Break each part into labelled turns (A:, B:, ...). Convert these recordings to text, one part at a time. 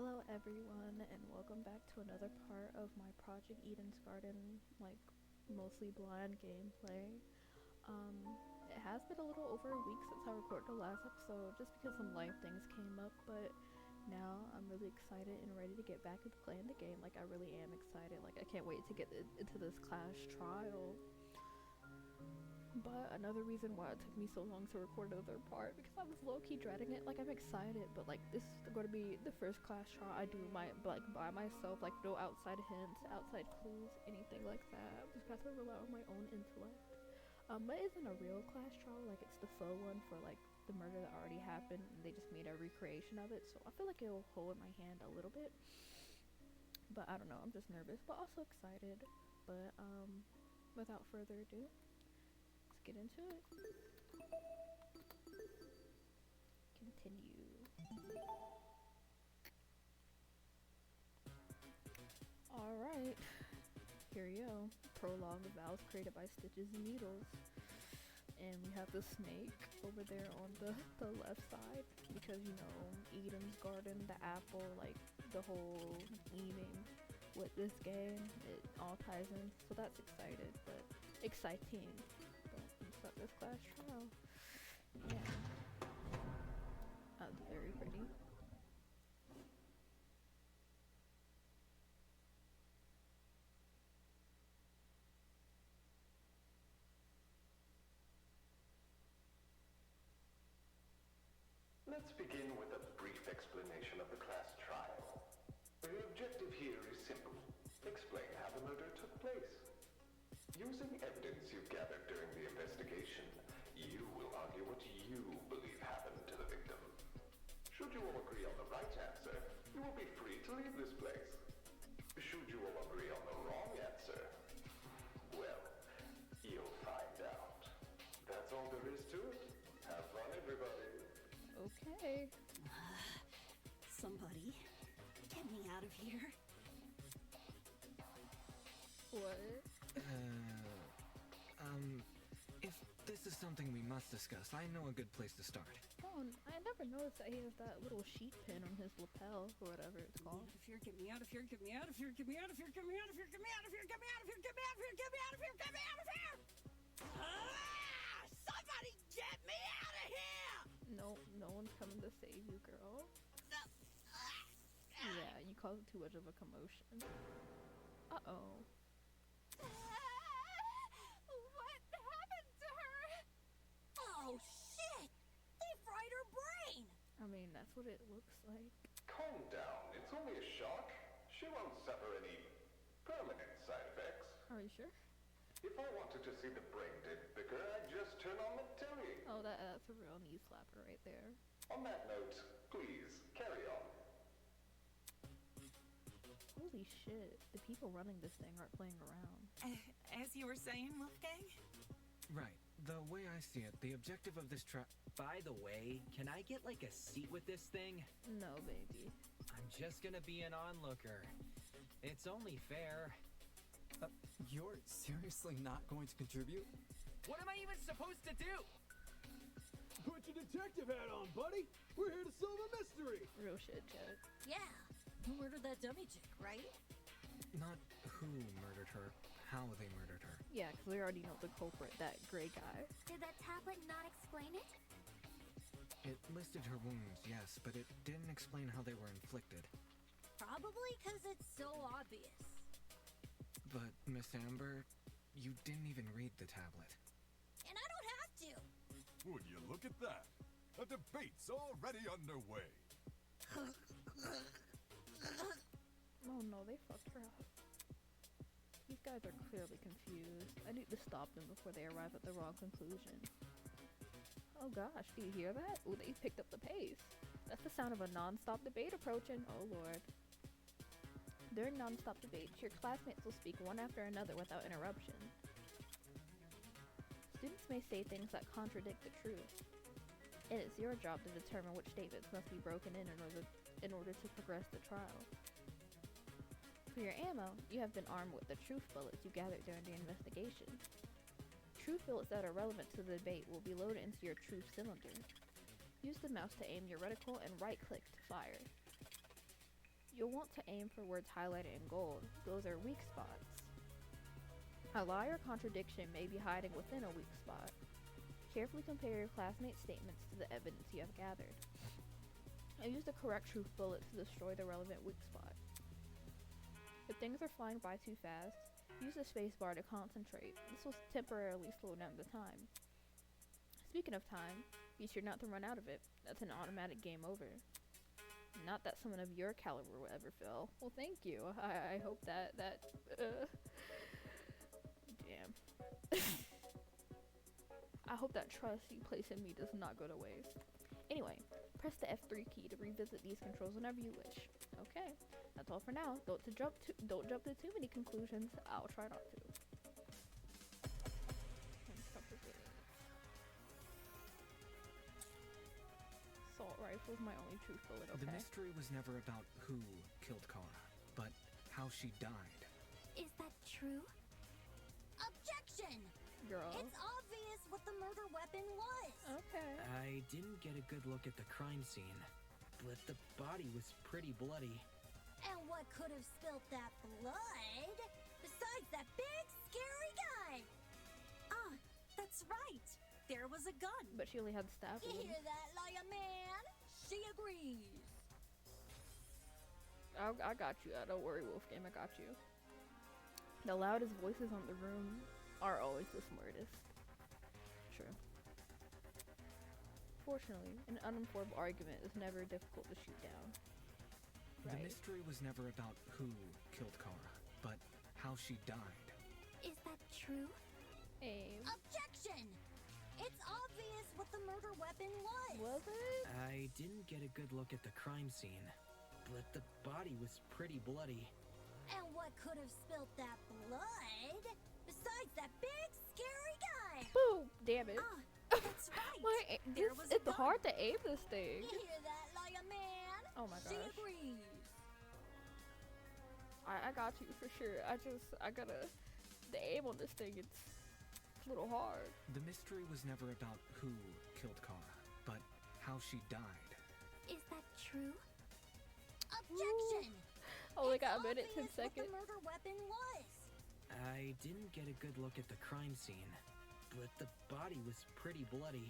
A: Hello everyone and welcome back to another part of my Project Eden's Garden, mostly blind gameplay. Um, it has been a little over a week since I recorded the last episode just because some life things came up, but now I'm really excited and ready to get back into playing the game. I really am excited. I can't wait to get into this class trial. But another reason why it took me so long to record another part because I was low-key dreading it. I'm excited, but this is going to be the first class trial I do by myself. No outside hints, outside clues, anything like that. Just got to rely on my own intellect. But it isn't a real class trial. It's the faux one for the murder that already happened. And they just made a recreation of it, so I feel like it'll hold my hand a little bit. But I don't know. I'm just nervous, but also excited. But without further ado, let's get into it. Continue. Alright. Here we go. Prologue of vows created by Stitches and Needles. And we have the snake over there on the left side. Because, Eden's Garden, the apple, the whole meaning with this game, it all ties in. So that's exciting. But start this class trial. Yeah. That's very pretty.
B: Let's begin with a brief explanation of the class trial. The objective here is simple. Explain how the murder took place. Using evidence you've gathered during the investigation, you will argue what you believe happened to the victim. Should you all agree on the right answer, you will be free to leave this place. Should you all agree on the wrong answer, well, you'll find out. That's all there is to it. Have fun, everybody.
A: Okay.
C: Somebody, get me out of here.
A: What?
D: If this is something we must discuss, I know a good place to start.
A: Oh, I never noticed that he has that little sheet pin on his lapel, or whatever it's called.
C: Get me out of here, get me out of here, get me out of here, get me out of here, get me out of here, get me out of here, get me out of here, get me out of here, get me out of here, get me out of here! Somebody get me out of here!
A: No one's coming to save you, girl. Yeah, you caused too much of a commotion. Uh-oh.
C: What happened to her? Oh, shit! They fried her brain!
A: I mean, that's what it looks like.
B: Calm down. It's only a shock. She won't suffer any permanent side effects.
A: Are you sure?
B: If I wanted to see the brain dip bigger, I'd just turn on the telly.
A: Oh, that's a real knee slapper right there.
B: On that note, please, carry on.
A: Holy shit, the people running this thing aren't playing around.
E: As you were saying, Wolfgang?
D: Right. The way I see it, the objective of this
F: By the way, can I get a seat with this thing?
A: No, baby.
F: I'm just gonna be an onlooker. It's only fair.
G: You're seriously not going to contribute?
F: What am I even supposed to do?
H: Put your detective hat on, buddy! We're here to solve a mystery!
A: Real shit, Chad.
C: Yeah, who murdered that dummy chick, right?
D: not who murdered her, how they murdered her.
A: Yeah, because we already know the culprit, that gray guy.
I: Did that tablet not explain it?
D: It listed her wounds, yes, but it didn't explain how they were inflicted.
I: Probably because it's so obvious.
D: But, Miss Amber, you didn't even read the tablet.
I: And I don't have to!
J: Would you look at that? A debate's already underway.
A: Oh no, they fucked her up. These guys are clearly confused. I need to stop them before they arrive at the wrong conclusion. Oh gosh, do you hear that? Ooh, they picked up the pace. That's the sound of a non-stop debate approaching. Oh lord. During non-stop debates, your classmates will speak one after another without interruption. Students may say things that contradict the truth. It is your job to determine which statements must be broken in order to progress the trial. For your ammo, you have been armed with the truth bullets you gathered during the investigation. Truth bullets that are relevant to the debate will be loaded into your truth cylinder. Use the mouse to aim your reticle and right-click to fire. You'll want to aim for words highlighted in gold. Those are weak spots. A lie or contradiction may be hiding within a weak spot. Carefully compare your classmates' statements to the evidence you have gathered. And use the correct truth bullet to destroy the relevant weak spot. If things are flying by too fast, use the spacebar to concentrate. This will temporarily slow down the time. Speaking of time, be sure not to run out of it. That's an automatic game over. Not that someone of your caliber will ever fail. Well, thank you. I hope that damn. I hope that trust you place in me does not go to waste. Anyway, press the F3 key to revisit these controls whenever you wish. Okay, that's all for now. Don't jump to too many conclusions. I'll try not to. Assault rifle's my only truth bullet. Okay.
D: The mystery was never about who killed Kara, but how she died.
I: Is that true? Objection!
A: Girl.
I: It's obvious what the murder weapon was.
A: Okay.
F: I didn't get a good look at the crime scene, but the body was pretty bloody.
I: And what could have spilt that blood? Besides that big, scary guy.
C: Ah, that's right. There was a gun.
A: But she only had staff.
I: You hear that, liar man? She agrees.
A: I got you. Don't worry, Wolfgang. I got you. The loudest voices on the room are always the smartest. True. Fortunately, an uninformed argument is never difficult to shoot down.
D: The mystery was never about who killed Kara, but how she died.
I: Is that true?
A: Aim.
I: Objection! It's obvious what the murder weapon was.
A: Was it?
F: I didn't get a good look at the crime scene, but the body was pretty bloody.
I: And what could have spilt that blood? Besides that big, scary guy.
A: Boom! Damn it.
C: Ah, that's right.
A: It's hard to aim this thing.
I: You hear that, liar man?
A: Oh my
I: She
A: gosh.
I: agrees.
A: I got you for sure. I gotta, the aim on this thing, it's a little hard.
D: The mystery was never about who killed Kara, but how she died.
I: Is that true? Objection!
A: Oh, we
I: It's
A: got a minute, 10
I: obvious
A: seconds.
I: what the murder weapon was.
F: I didn't get a good look at the crime scene, but the body was pretty bloody.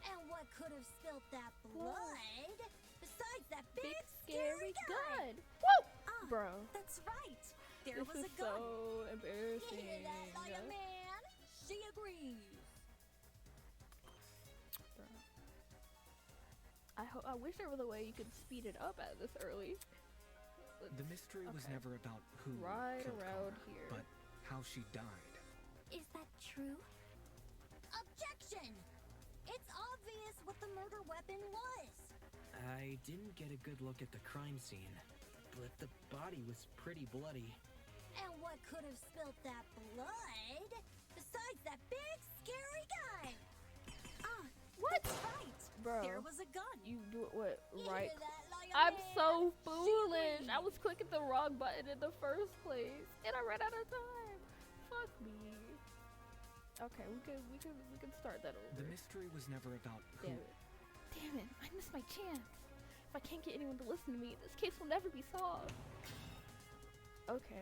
I: And what could have spilt that blood? Besides that big,
A: scary
I: guy.
A: gun. Woo!
C: Ah,
A: Bro.
C: that's right. There
A: This
C: was
A: is
C: a gun.
A: so
I: You
A: embarrassing.
I: hear that, liar man? She agrees.
A: Bro. I wish there was a way you could speed it up at this early.
D: The mystery was
A: Okay.
D: never about who
A: Right
D: killed
A: around
D: Kara,
A: here.
D: but how she died.
I: Is that true? Objection! It's obvious what the murder weapon was.
F: I didn't get a good look at the crime scene, but the body was pretty bloody.
I: And what could have spilt that blood? Besides that big, scary guy.
C: Ah,
A: What?
C: that's right.
A: Bro.
C: There was a gun.
A: You do it what?
I: You
A: Right.
I: hear that, liar
A: I'm
I: man?
A: so
I: She
A: foolish.
I: agrees.
A: I was clicking the wrong button in the first place, and I ran out of time. Fuck me. Okay, we can start that over.
D: The mystery was never about who.
A: Damn it. Damn it. I missed my chance. If I can't get anyone to listen to me, this case will never be solved. Okay.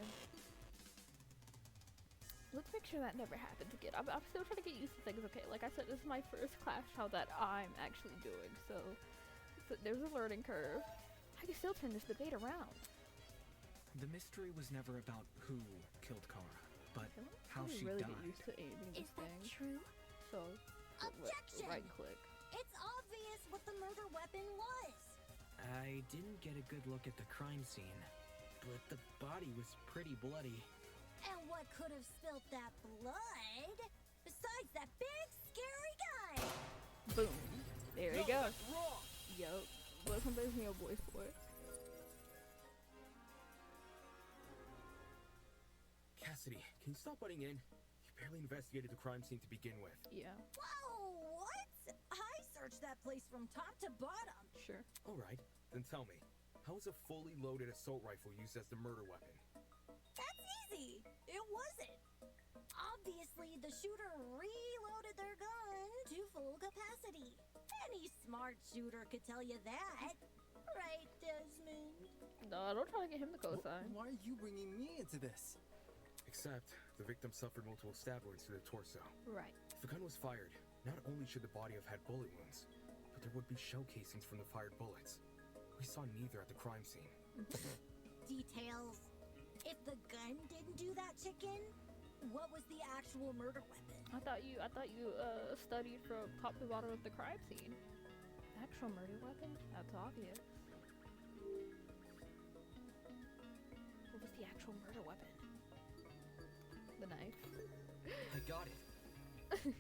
A: Let's make sure that never happens again. I'm still trying to get used to things, okay? Like I said, this is my first class trial that I'm actually doing, so there's a learning curve. I can still turn this debate around.
D: The mystery was never about who killed Kara, but
A: Okay,
D: how
A: let me
D: she
A: really
D: died.
A: get used to aiming this
I: Is that
A: thing.
I: true?
A: So,
I: Objection!
A: right click.
I: It's obvious what the murder weapon was.
F: I didn't get a good look at the crime scene, but the body was pretty bloody.
I: And what could have spilt that blood? Besides that big, scary guy.
A: Boom. There you
H: No,
A: go.
H: that's wrong.
A: Yup. Welcome back to your voice for it.
K: Cassidy, can you stop butting in? You barely investigated the crime scene to begin with.
A: Yeah,
C: Whoa, what? I searched that place from top to bottom.
A: sure.
K: Alright, then tell me, how was a fully loaded assault rifle used as the murder weapon?
C: That's easy. It wasn't.
I: Obviously, the shooter reloaded their gun to full capacity. Any smart shooter could tell you that. Right, Desmond?
A: No, don't try to get him to co-sign.
G: Why are you bringing me into this?
K: Except, the victim suffered multiple stab wounds to the torso.
A: Right.
K: If a gun was fired, not only should the body have had bullet wounds, but there would be shell casings from the fired bullets. We saw neither at the crime scene.
I: Details. If the gun didn't do that, chicken, what was the actual murder weapon?
A: I thought you studied from top to bottom of the crime scene. Actual murder weapon? That's obvious. What was the actual murder weapon? The knife.
F: I got it.
K: The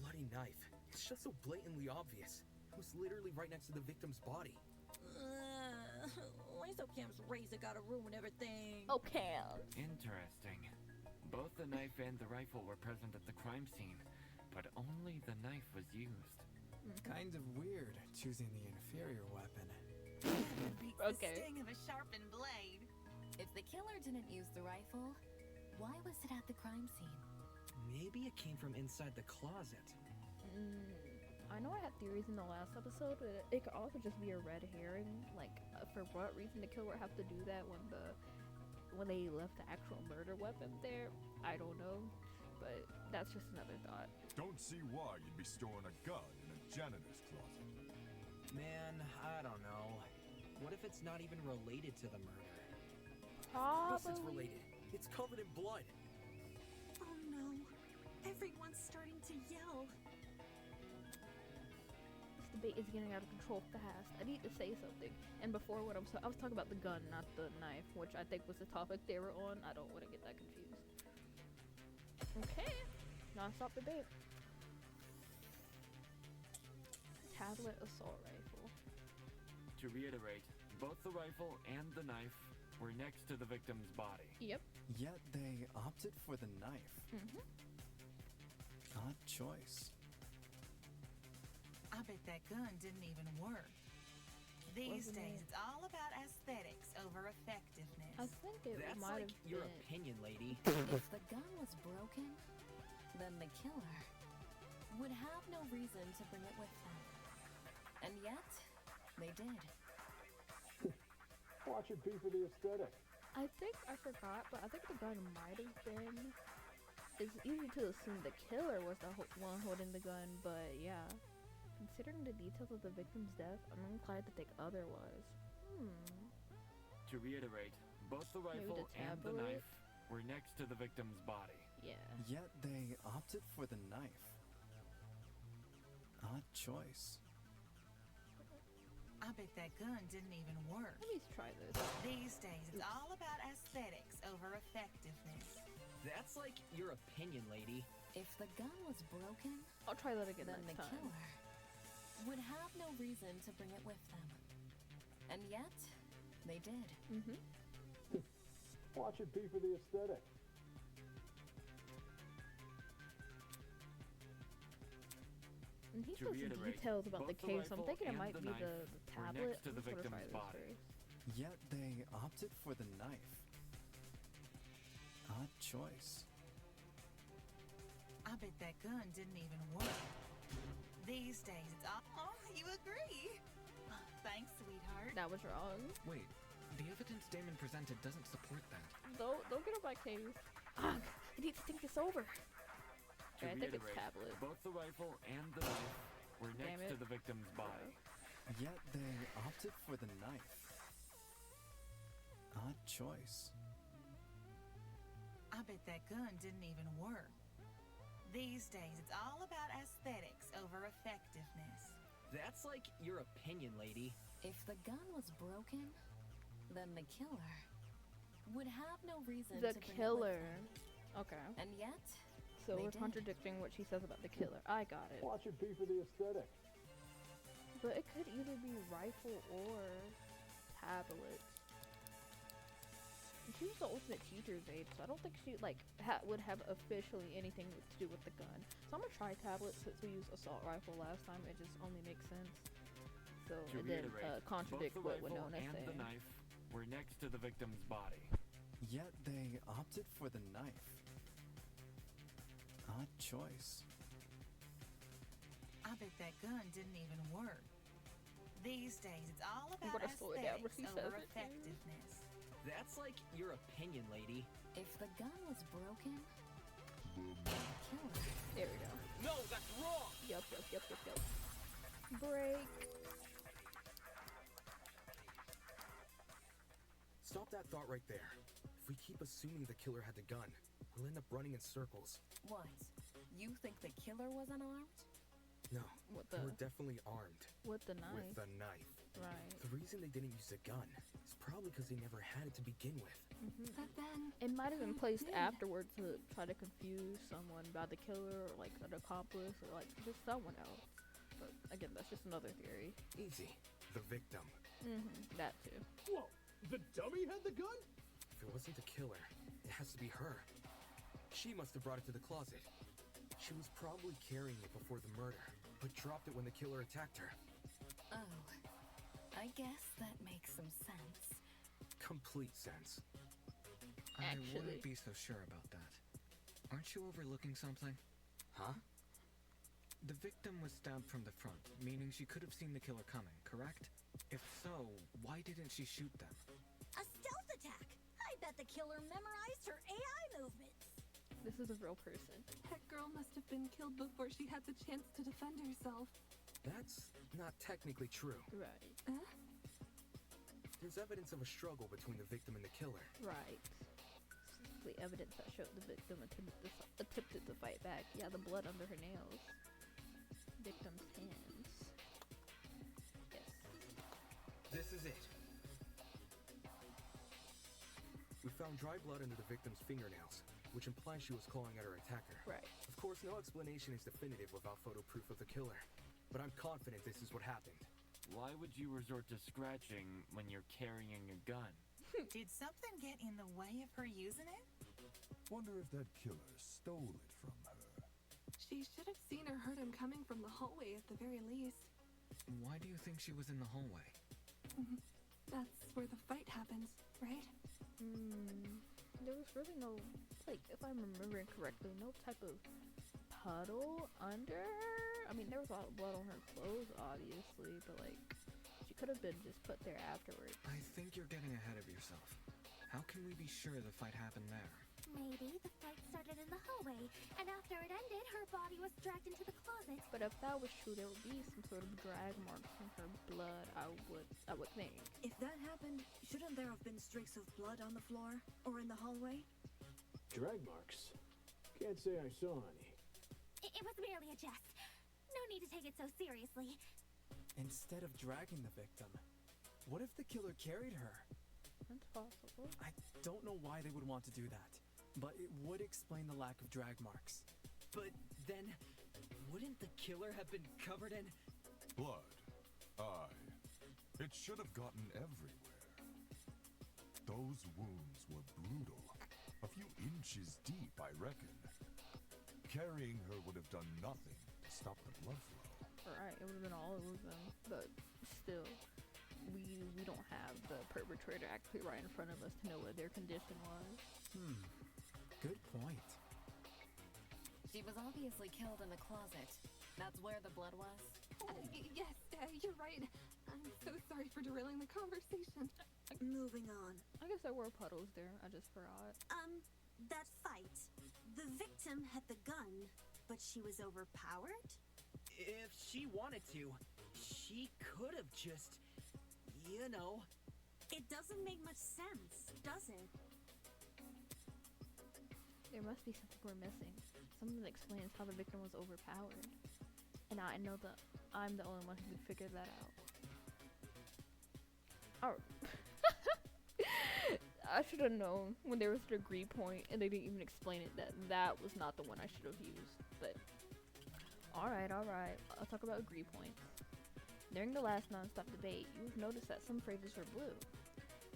K: bloody knife. It's just so blatantly obvious. It was literally right next to the victim's body.
C: Why so Cam's razor gotta ruin everything?
A: Oh, Cam.
L: Interesting. Both the knife and the rifle were present at the crime scene, but only the knife was used.
G: Kind of weird choosing the inferior weapon.
E: Beats
A: Okay.
E: the sting of a sharpened blade.
M: If the killer didn't use the rifle, why was it at the crime scene?
F: Maybe it came from inside the closet.
A: I know I had theories in the last episode, but it could also just be a red herring. Like, for what reason the killer would have to do that when they left the actual murder weapon there? I don't know, but that's just another thought.
J: Don't see why you'd be storing a gun in a janitor's closet.
F: Man, I don't know. What if it's not even related to the murder?
K: Of course it's related. It's covered in blood.
E: Oh no. Everyone's starting to yell.
A: This debate is getting out of control fast. I need to say something. And before, I was talking about the gun, not the knife, which I think was the topic they were on. I don't want to get that confused. Okay. Non-stop debate. Tablet assault rifle.
L: To reiterate, both the rifle and the knife were next to the victim's body.
A: Yep.
G: Yet they opted for the knife. Odd choice.
E: I bet that gun didn't even work. These days, it's all about aesthetics over effectiveness.
A: I think it
F: That's
A: might
F: like
A: have
F: your
A: been.
F: opinion, lady.
M: If the gun was broken, then the killer would have no reason to bring it with them. And yet, they did.
H: Watch it be for the aesthetic.
A: I think I forgot, but I think the gun might have been. It's easy to assume the killer was the one holding the gun, but yeah. Considering the details of the victim's death, I'm inclined to think otherwise.
L: To reiterate, both the rifle and the
A: tablet?
L: knife were next to the victim's body.
A: Yeah.
G: Yet they opted for the knife. Odd choice.
E: I bet that gun didn't even work.
A: Let me try this.
E: These days, it's all about aesthetics over effectiveness.
F: That's like your opinion, lady.
M: If the gun was broken,
A: I'll try that again
M: then the
A: next time.
M: killer would have no reason to bring it with them. And yet, they did.
H: Watch it be for the aesthetic.
A: And he
L: To
A: says
L: reiterate,
A: details about the
L: both the
A: case, so I'm
L: rifle
A: thinking it
L: and
A: might
L: the
A: be
L: knife
A: the
L: were
A: tablet.
L: next to the
A: I'm just gonna try
L: victim's
A: this
L: body.
A: first.
G: Yet they opted for the knife. Odd choice.
E: I bet that gun didn't even work. These days, it's all. Oh, you agree? Thanks, sweetheart.
A: That was wrong.
D: Wait, the evidence Damon presented doesn't support that.
A: Don't get on my case. I need to think this over.
L: To
A: Okay, I think it's
L: reiterate,
A: tablet.
L: both the rifle and the knife were
A: Damn
L: next to
A: it.
L: the victim's body.
G: Yet they opted for the knife. Odd choice.
E: I bet that gun didn't even work. These days, it's all about aesthetics over effectiveness.
F: That's like your opinion, lady.
M: If the gun was broken, then the killer would have no reason
A: The
M: to bring
A: killer.
M: it with them.
A: Okay.
M: And yet,
A: So
M: they
A: we're
M: did.
A: contradicting what she says about the killer. I got it.
H: Watch it be for the aesthetic.
A: But it could either be rifle or tablet. And she was the ultimate teacher's aide, so I don't think she would have officially anything to do with the gun. So I'm gonna try tablet since we used assault rifle last time. It just only makes sense. So
L: To
A: and then
L: reiterate,
A: contradict
L: both the
A: what
L: rifle
A: Winona's
L: and the
A: saying.
L: knife were next to the victim's body.
G: Yet they opted for the knife. Odd choice.
E: I bet that gun didn't even work. These days, it's all
A: I'm
E: about
A: gonna slow it down. camera, she says
E: over
A: it too.
E: effectiveness.
F: That's like your opinion, lady.
M: If the gun was broken, the killer.
A: There we go.
F: No, that's wrong!
A: Yup. Break.
K: Stop that thought right there. If we keep assuming the killer had the gun, we'll end up running in circles.
M: What? You think the killer was unarmed?
K: No,
A: What
K: they
A: the?
K: were definitely armed.
A: With the knife.
K: With the knife.
A: Right.
K: The reason they didn't use a gun is probably because they never had it to begin with.
M: But then
A: It might have been placed
M: did?
A: afterwards to try to confuse someone about the killer, or like an accomplice, or like just someone else. But again, that's just another theory.
K: Easy. The victim.
A: That too.
H: Whoa, the dummy had the gun?
K: If it wasn't the killer, it has to be her. She must have brought it to the closet. She was probably carrying it before the murder, but dropped it when the killer attacked her.
M: Oh, I guess that makes some sense.
K: Complete sense.
D: I
A: Actually.
D: wouldn't be so sure about that. Aren't you overlooking something?
K: Huh?
D: The victim was stabbed from the front, meaning she could have seen the killer coming, correct? If so, why didn't she shoot them?
I: A stealth attack! I bet the killer memorized her AI movements.
A: This is a real person.
N: That girl must have been killed before she had the chance to defend herself.
K: That's not technically true.
A: Right.
N: Huh?
K: There's evidence of a struggle between the victim and the killer.
A: Right. Specifically evidence that showed the victim attempted to fight back. Yeah, the blood under her nails. Victim's hands. Yes.
K: This is it. We found dry blood under the victim's fingernails, which implies she was clawing at her attacker.
A: Right.
K: Of course, no explanation is definitive without photo proof of the killer, but I'm confident this is what happened.
L: Why would you resort to scratching when you're carrying a gun?
E: Did something get in the way of her using it?
J: Wonder if that killer stole it from her.
N: She should have seen or heard him coming from the hallway at the very least.
D: Why do you think she was in the hallway?
N: That's where the fight happens, right?
A: There was really no, like, if I'm remembering correctly, no type of puddle under her. I mean, there was a lot of blood on her clothes, obviously, but like, she could have been just put there afterwards.
D: I think you're getting ahead of yourself. How can we be sure the fight happened there?
I: Maybe the fight started in the hallway, and after it ended, her body was dragged into the closet.
A: But if that was true, there would be some sort of drag marks from her blood, I would think.
C: If that happened, shouldn't there have been streaks of blood on the floor or in the hallway?
H: Drag marks? Can't say I saw any.
I: It was merely a jest. No need to take it so seriously.
G: Instead of dragging the victim, what if the killer carried her?
A: That's possible.
G: I don't know why they would want to do that, but it would explain the lack of drag marks.
F: But then, wouldn't the killer have been covered in...
J: Blood. Aye. It should have gotten everywhere. Those wounds were brutal. A few inches deep, I reckon. Carrying her would have done nothing to stop the blood flow.
A: Right, it would have been all over them, but still, we don't have the perpetrator actually right in front of us to know what their condition was.
G: Good point.
M: She was obviously killed in the closet. That's where the blood was?
N: Yes, you're right. I'm so sorry for derailing the conversation.
C: Moving on.
A: I guess there were puddles there, I just forgot.
I: That fight. The victim had the gun, but she was overpowered?
F: If she wanted to, she could have just, you know...
I: It doesn't make much sense, does it?
A: There must be something we're missing. Something that explains how the victim was overpowered. And I know that I'm the only one who could figure that out. Oh. I should have known when there was a degree point and they didn't even explain it that was not the one I should have used. But alright. I'll talk about degree points. During the last non-stop debate, you've noticed that some phrases were blue.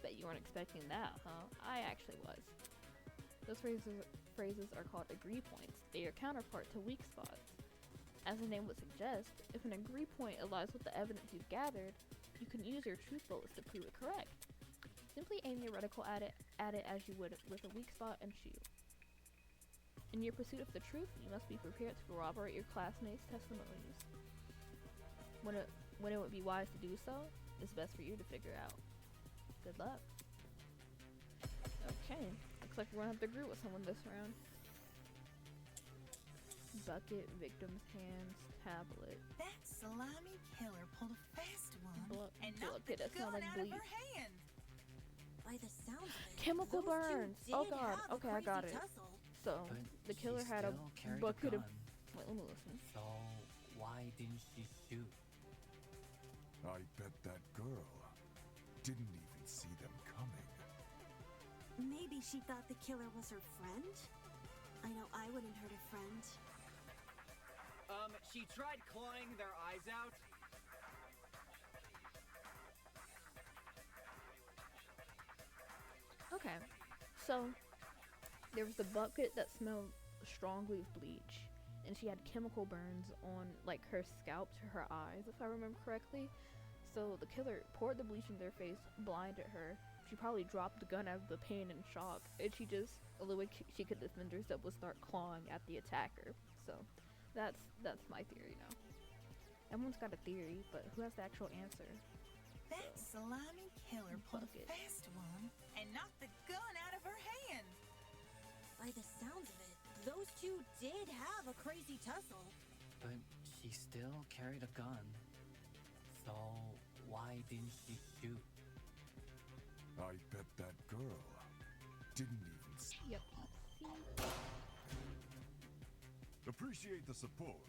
A: Bet you weren't expecting that, huh? I actually was. Those phrases are called agree points. They are counterpart to weak spots. As the name would suggest, if an agree point aligns with the evidence you've gathered, you can use your truth bullets to prove it correct. Simply aim your reticle at it as you would with a weak spot and shoot. In your pursuit of the truth, you must be prepared to corroborate your classmates' testimonies. When it would be wise to do so, it's best for you to figure out. Good luck. Okay. Looks like we're gonna have to agree with someone this round. Bucket, victim's hands, tablet.
E: That salami killer pulled a fast one and knocked
A: Bucket,
E: the
A: that sounds
E: gun
A: like
E: out of
A: bleach.
E: her hand.
I: By the sounds of it,
A: Chemical
I: those two
A: burns.
I: did
A: Oh god.
I: have a
A: Okay, I got
I: crazy
A: it.
I: tussle.
A: So
F: But
A: the killer
F: she
A: had a
F: still carried
A: bucket
F: a
A: of.
F: gun.
A: Wait, let me listen.
F: So why didn't she shoot?
J: I bet that girl didn't even see them coming.
I: Maybe she thought the killer was her friend? I know I wouldn't hurt a friend.
F: She tried clawing their eyes out.
A: Okay, so there was the bucket that smelled strongly of bleach, and she had chemical burns on like her scalp to her eyes, if I remember correctly. So the killer poured the bleach in their face, blinded her. She probably dropped the gun out of the pain and shock, and she just, the only way she could defend herself was start clawing at the attacker. So that's my theory now. Everyone's got a theory, but who has the actual answer?
E: That salami killer pulled a fast one and knocked the gun out of her hand.
I: By the sounds of it, those two did have a crazy tussle.
F: But she still carried a gun. So why didn't she shoot?
J: I bet that girl didn't even see.
A: Yep.
J: Appreciate the support,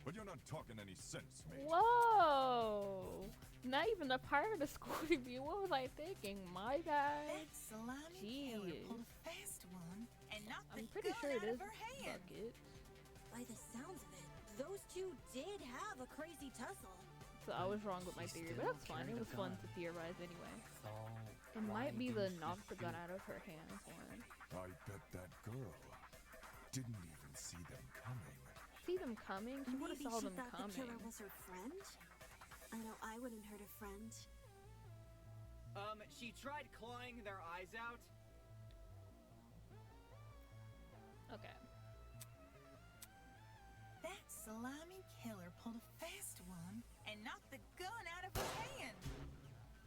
J: but you're not talking any sense, mate.
A: Whoa! Not even a part of the escorting me. What was I thinking? My bad.
E: That salami killer pulled a fast one and knocked the
A: I'm pretty
E: gun
A: sure it
E: out
A: is
E: of her hand.
A: bucket.
I: By the sounds of it, those two did have a crazy tussle.
A: So I was wrong with my
F: She
A: theory, but
F: still
A: that's fine. It
F: carried
A: was
F: a
A: fun
F: gun.
A: to theorize anyway.
F: So
A: It
F: why
A: might be the
F: didn't she
A: knock the gun
F: shoot?
A: out of her hands one.
J: I bet that girl didn't even see them coming.
A: See them coming? She would have
I: Maybe
A: saw
I: she
A: them
I: thought the
A: coming.
I: killer was her friend? I know I wouldn't hurt a friend.
F: She tried clawing their eyes out.
A: Okay.
E: That salami killer pulled a fast one and knocked the gun out of her hand.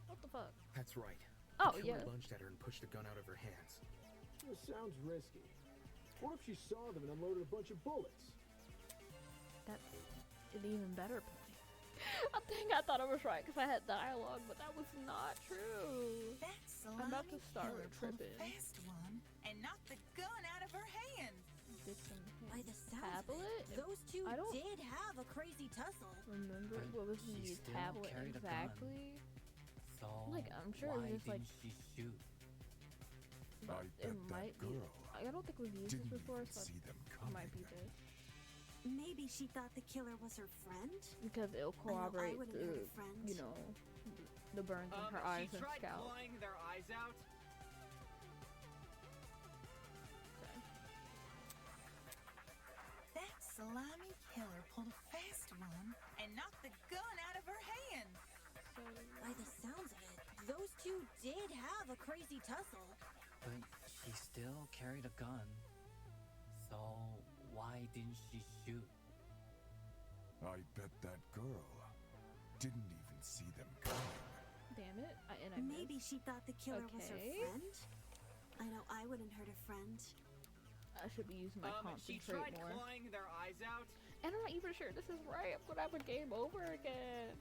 A: What the fuck?
K: That's right.
A: Oh,
K: the killer
A: yeah.
K: lunged at her and pushed the gun out of her hands.
H: This sounds risky. What if she saw them and unloaded a bunch of bullets?
A: That's an even better point. I thought I was right because I had dialogue, but that was not true.
E: That
A: I'm about to
E: salami
A: start
E: killer pulled a
A: tripping.
E: fast one and knocked the gun out of her hand.
I: By the sounds of
A: Tablet?
I: it, those two
A: I don't
I: did have a crazy tussle.
A: remember
F: But
A: what was
F: she
A: the
F: still
A: tablet
F: carried a gun.
A: exactly.
F: So
A: Like, I'm sure
F: why
A: it was just like.
F: didn't she shoot?
A: But
J: I
A: it
J: bet
A: might
J: that
A: be.
J: girl
A: I don't think we've used this
J: didn't
A: before,
J: even
A: so
J: see them
A: it
J: coming.
A: might be this.
I: Maybe she thought the killer was her friend?
A: Because it'll
I: I know I
A: corroborate
I: wouldn't
A: the,
I: hurt a friend.
A: you know, the burns on her eyes
F: She
A: and
F: tried
A: scalp.
F: clawing their eyes out.
A: Okay.
E: That salami killer pulled a fast one and knocked the gun out of her hand.
I: By the sounds of it, those two did have a crazy tussle.
F: But she still carried a gun. So why didn't she shoot?
J: I bet that girl didn't even see them coming.
A: Damn it. I
I: Maybe
A: missed.
I: she thought the killer was her
A: Okay.
I: friend? I know I wouldn't hurt a friend.
A: I should be using my
F: She
A: concentrate
F: tried
A: more.
F: clawing their eyes out.
A: And I'm not even sure this is right. I'm gonna have a game over again.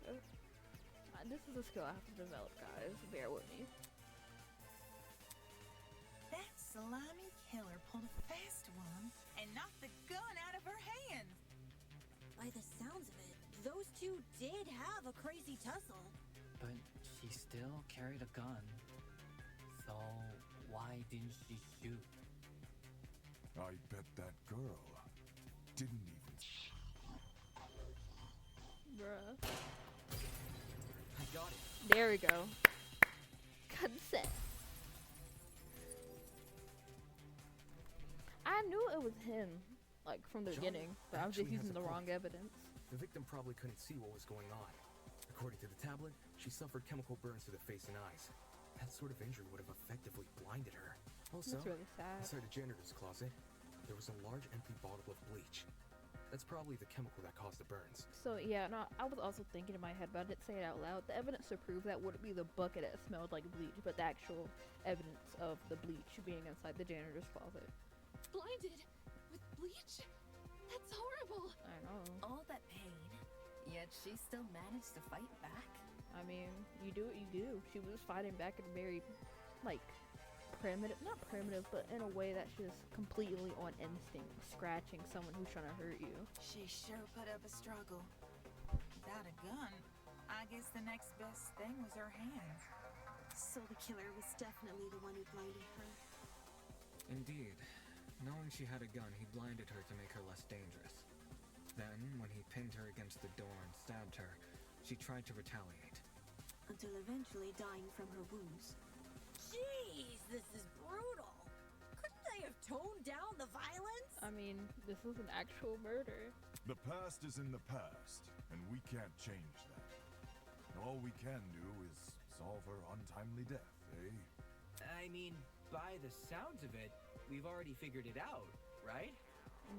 A: This is a skill I have to develop, guys. Bear with me.
E: That salami killer pulled a fast one and knocked the gun out of her hand.
I: By the sounds of it, those two did have a crazy tussle.
F: But she still carried a gun. So why didn't she shoot?
J: I bet that girl didn't even.
A: Bruh.
K: I got it.
A: There we go. Consent. I knew it was him, like, from the
K: John
A: beginning, but I was just
K: actually has
A: using
K: a
A: the wrong
K: point.
A: evidence.
K: The victim probably couldn't see what was going on. According to the tablet, she suffered chemical burns to the face and eyes. That sort of injury would have effectively blinded her. Also,
A: That's really sad.
K: inside the janitor's closet, there was a large empty bottle of bleach. That's probably the chemical that caused the burns.
A: So yeah, no, I was also thinking in my head, but I didn't say it out loud. The evidence to prove that wouldn't be the bucket that smelled like bleach, but the actual evidence of the bleach being inside the janitor's closet.
N: Blinded with bleach? That's horrible.
A: I know.
M: All that pain, yet she still managed to fight back.
A: I mean, you do what you do. She was fighting back in a very, like, primitive, not primitive, but in a way that's just completely on instinct, scratching someone who's trying to hurt you.
E: She sure put up a struggle. Without a gun, I guess the next best thing was her hands.
O: So the killer was definitely the one who blinded her.
D: Indeed. Knowing she had a gun, he blinded her to make her less dangerous. Then, when he pinned her against the door and stabbed her, she tried to retaliate.
O: Until eventually dying from her wounds.
C: Jeez, this is brutal. Couldn't they have toned down the violence?
A: I mean, this is an actual murder.
J: The past is in the past, and we can't change that. All we can do is solve her untimely death, eh?
K: I mean, by the sounds of it, we've already figured it out, right?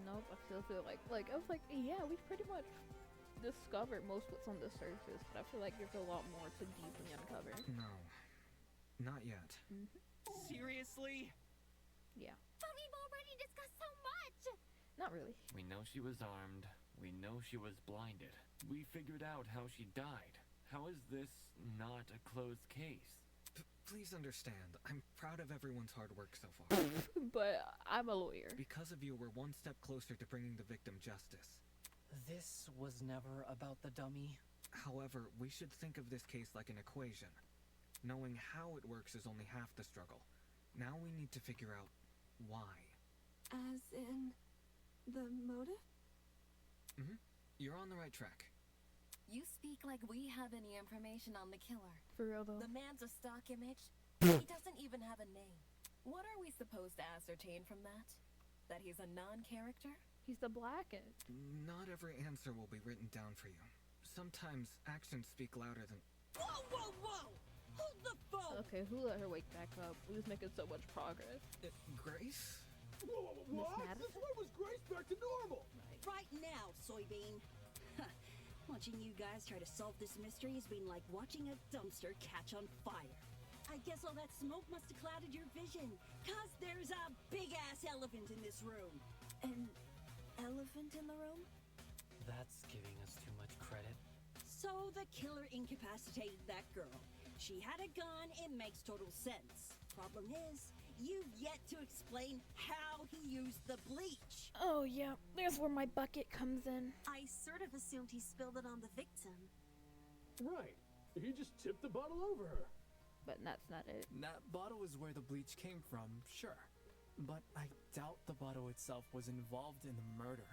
A: Nope, I still feel like I was like, yeah, we've pretty much discovered most what's on the surface, but I feel like there's a lot more to deeply uncover.
D: No. Not yet.
K: Seriously?
A: Yeah.
I: But we've already discussed so much!
A: Not really.
L: We know she was armed. We know she was blinded. We figured out how she died. How is this not a closed case?
D: Please understand, I'm proud of everyone's hard work so far.
A: But I'm a lawyer.
D: Because of you, we're one step closer to bringing the victim justice.
F: This was never about the dummy.
D: However, we should think of this case like an equation. Knowing how it works is only half the struggle. Now we need to figure out why.
N: As in the motive?
D: You're on the right track.
M: You speak like we have any information on the killer.
A: For real though.
M: The man's a stock image. He doesn't even have a name. What are we supposed to ascertain from that? That he's a non-character?
A: He's the blackened.
D: Not every answer will be written down for you. Sometimes actions speak louder than...
C: Whoa, whoa, whoa! Hold the phone!
A: Okay, who let her wake back up? We was making so much progress.
D: Grace?
H: Whoa, what? Since when was Grace back to normal?
C: Right now, soybean. Watching you guys try to solve this mystery has been like watching a dumpster catch on fire. I guess all that smoke must have clouded your vision, 'cause there's a big-ass elephant in this room.
O: An elephant in the room?
F: That's giving us too much credit.
C: So the killer incapacitated that girl. She had a gun, it makes total sense. Problem is, you've yet to explain how he used the bleach.
A: Oh yeah, there's where my bucket comes in.
O: I sort of assumed he spilled it on the victim.
H: Right. He just tipped the bottle over her.
A: But that's not it.
G: That bottle is where the bleach came from, sure. But I doubt the bottle itself was involved in the murder.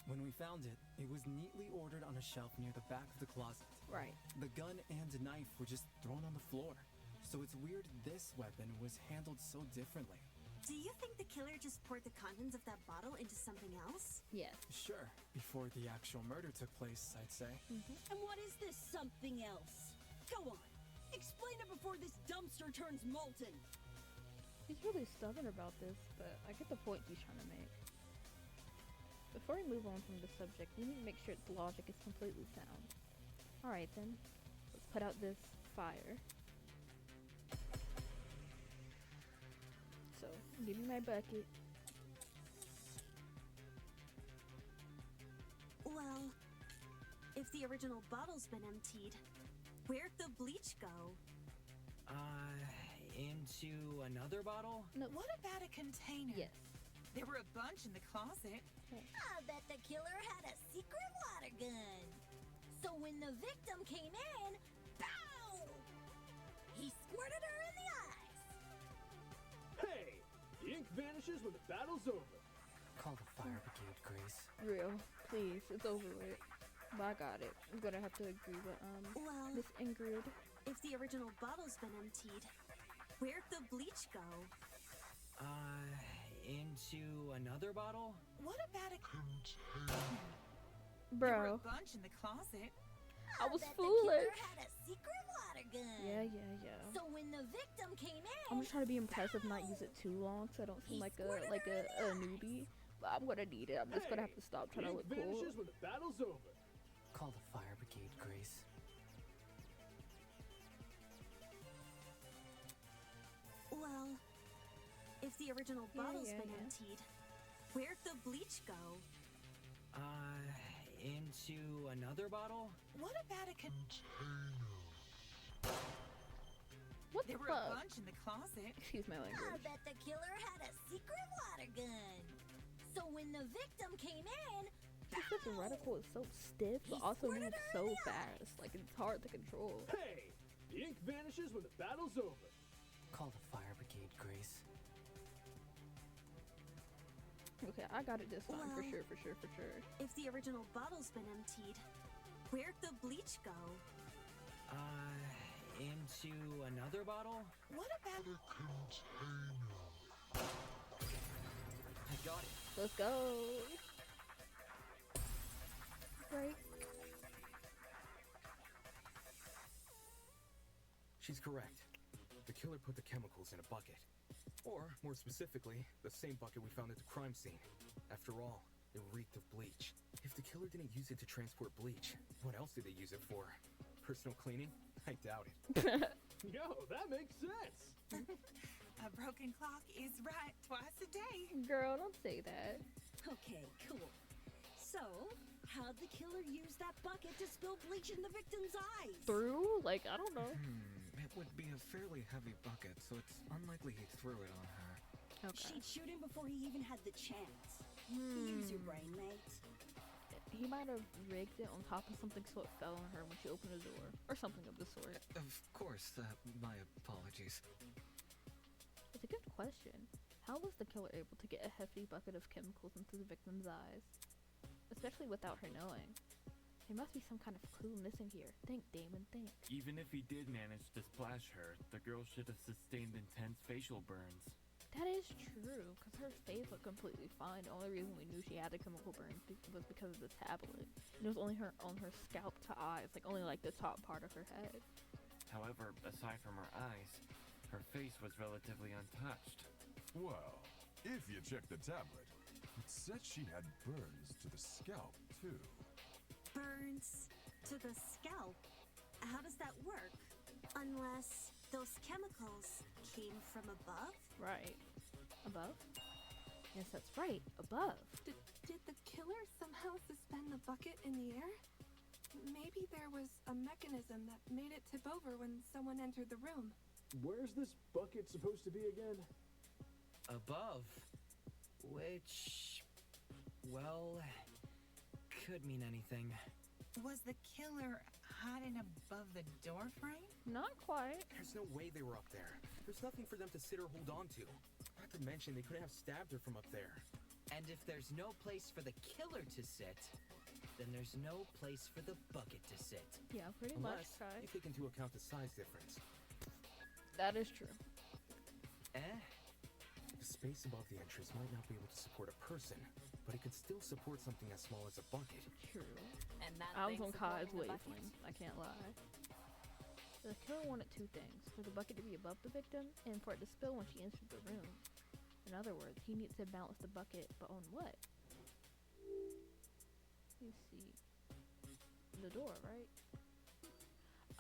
G: When we found it, it was neatly ordered on a shelf near the back of the closet.
A: Right.
G: The gun and knife were just thrown on the floor. So it's weird this weapon was handled so differently.
O: Do you think the killer just poured the contents of that bottle into something else?
A: Yes.
G: Sure, before the actual murder took place, I'd say.
C: And what is this something else? Go on, explain it before this dumpster turns molten.
A: He's really stubborn about this, but I get the point he's trying to make. Before we move on from the subject, we need to make sure its logic is completely sound. Alright then, let's put out this fire. So, give me my bucket.
O: Well, if the original bottle's been emptied, where'd the bleach go?
K: Into another bottle?
A: No.
E: What about a container?
A: Yes.
E: There were a bunch in the closet.
I: I bet the killer had a secret water gun. So when the victim came in, bow! He squirted her in the eyes.
H: Hey! The ink vanishes when the battle's over.
F: Call the fire brigade, Grace.
A: Real. Please, it's over with. But I got it. I'm gonna have to agree with,
O: Well,
A: Miss Ingrid.
O: if the original bottle's been emptied, where'd the bleach go?
K: Into another bottle?
E: What about a
A: Bro.
E: There were a bunch in the closet.
A: I was
I: bet
A: foolish.
I: The killer had a secret water gun.
A: Yeah.
I: So when the victim came in,
A: I'm just trying to be impressive, not use it too long, so I don't seem like a newbie. but I'm gonna need it. I'm just gonna have to stop trying to
H: Ink
A: look cool.
H: vanishes when the battle's over.
G: Call the fire brigade, Grace.
O: Well, if the original bottle's been
A: yeah.
O: emptied, where'd the bleach go?
P: Into another bottle?
E: What about a
A: What
E: There
A: the
E: were a
A: fuck?
E: bunch in the closet.
A: Excuse my
I: I
A: language.
I: bet the killer had a secret water gun. So when the victim came in,
A: This reticle is so stiff, but also moves so fast. Like, it's hard to control.
H: Hey, the ink vanishes when the battle's over.
G: Call the fire brigade, Grace.
A: Okay, I got it this time, for
O: Well,
A: sure, for sure, for sure.
O: If the original bottle's been emptied, where'd the bleach go?
P: Into another bottle?
E: What about
P: I got it.
A: Let's go. Break.
K: She's correct. The killer put the chemicals in a bucket. Or, more specifically, the same bucket we found at the crime scene. After all, it reeked of bleach. If the killer didn't use it to transport bleach, what else did they use it for? Personal cleaning? I doubt it.
H: Yo, that makes sense.
E: a broken clock is right twice a day?
A: Girl, don't say that.
C: Okay, cool. So, how'd the killer use that bucket to spill bleach in the victim's eyes?
A: Through? Like, I don't know.
D: It would be a fairly heavy bucket, so it's unlikely he threw it on her.
A: Okay.
C: She'd shoot him before he even had the chance. Use your brain, mate.
A: He might have rigged it on top of something so it fell on her when she opened the door. Or something of the sort.
D: Of course, my apologies.
A: It's a good question. How was the killer able to get a hefty bucket of chemicals into the victim's eyes? Especially without her knowing. There must be some kind of clue missing here. Think, Damon, think.
L: Even if he did manage to splash her, the girl should have sustained intense facial burns.
A: That is true, because her face looked completely fine. The only reason we knew she had a chemical burn was because of the tablet. And it was only on her scalp to eyes, like only like the top part of her head.
L: However, aside from her eyes, her face was relatively untouched.
J: Well, if you check the tablet, it said she had burns to the scalp, too.
O: Burns to the scalp? How does that work? Unless those chemicals came from above?
A: Right. Above? Yes, that's right. Above.
N: Did the killer somehow suspend the bucket in the air? Maybe there was a mechanism that made it tip over when someone entered the room.
H: Where's this bucket supposed to be again?
P: Above. Which, well, could mean anything.
E: Was the killer hiding above the door frame?
A: Not quite.
K: There's no way they were up there. There's nothing for them to sit or hold on to. Not to mention, they couldn't have stabbed her from up there.
P: And if there's no place for the killer to sit, then there's no place for the bucket to sit.
A: Yeah, pretty
K: Unless
A: much, guys.
K: you take into account the size difference.
A: That is true.
K: The space above the entrance might not be able to support a person, but it could still support something as small as a bucket.
A: True.
M: And that
A: I was
M: thing
A: on Kai's
M: supporting the bucket?
A: wavelength. I can't lie. The killer wanted two things: for the bucket to be above the victim, and for it to spill when she entered the room. In other words, he needs to balance the bucket, but on what? You see, the door, right?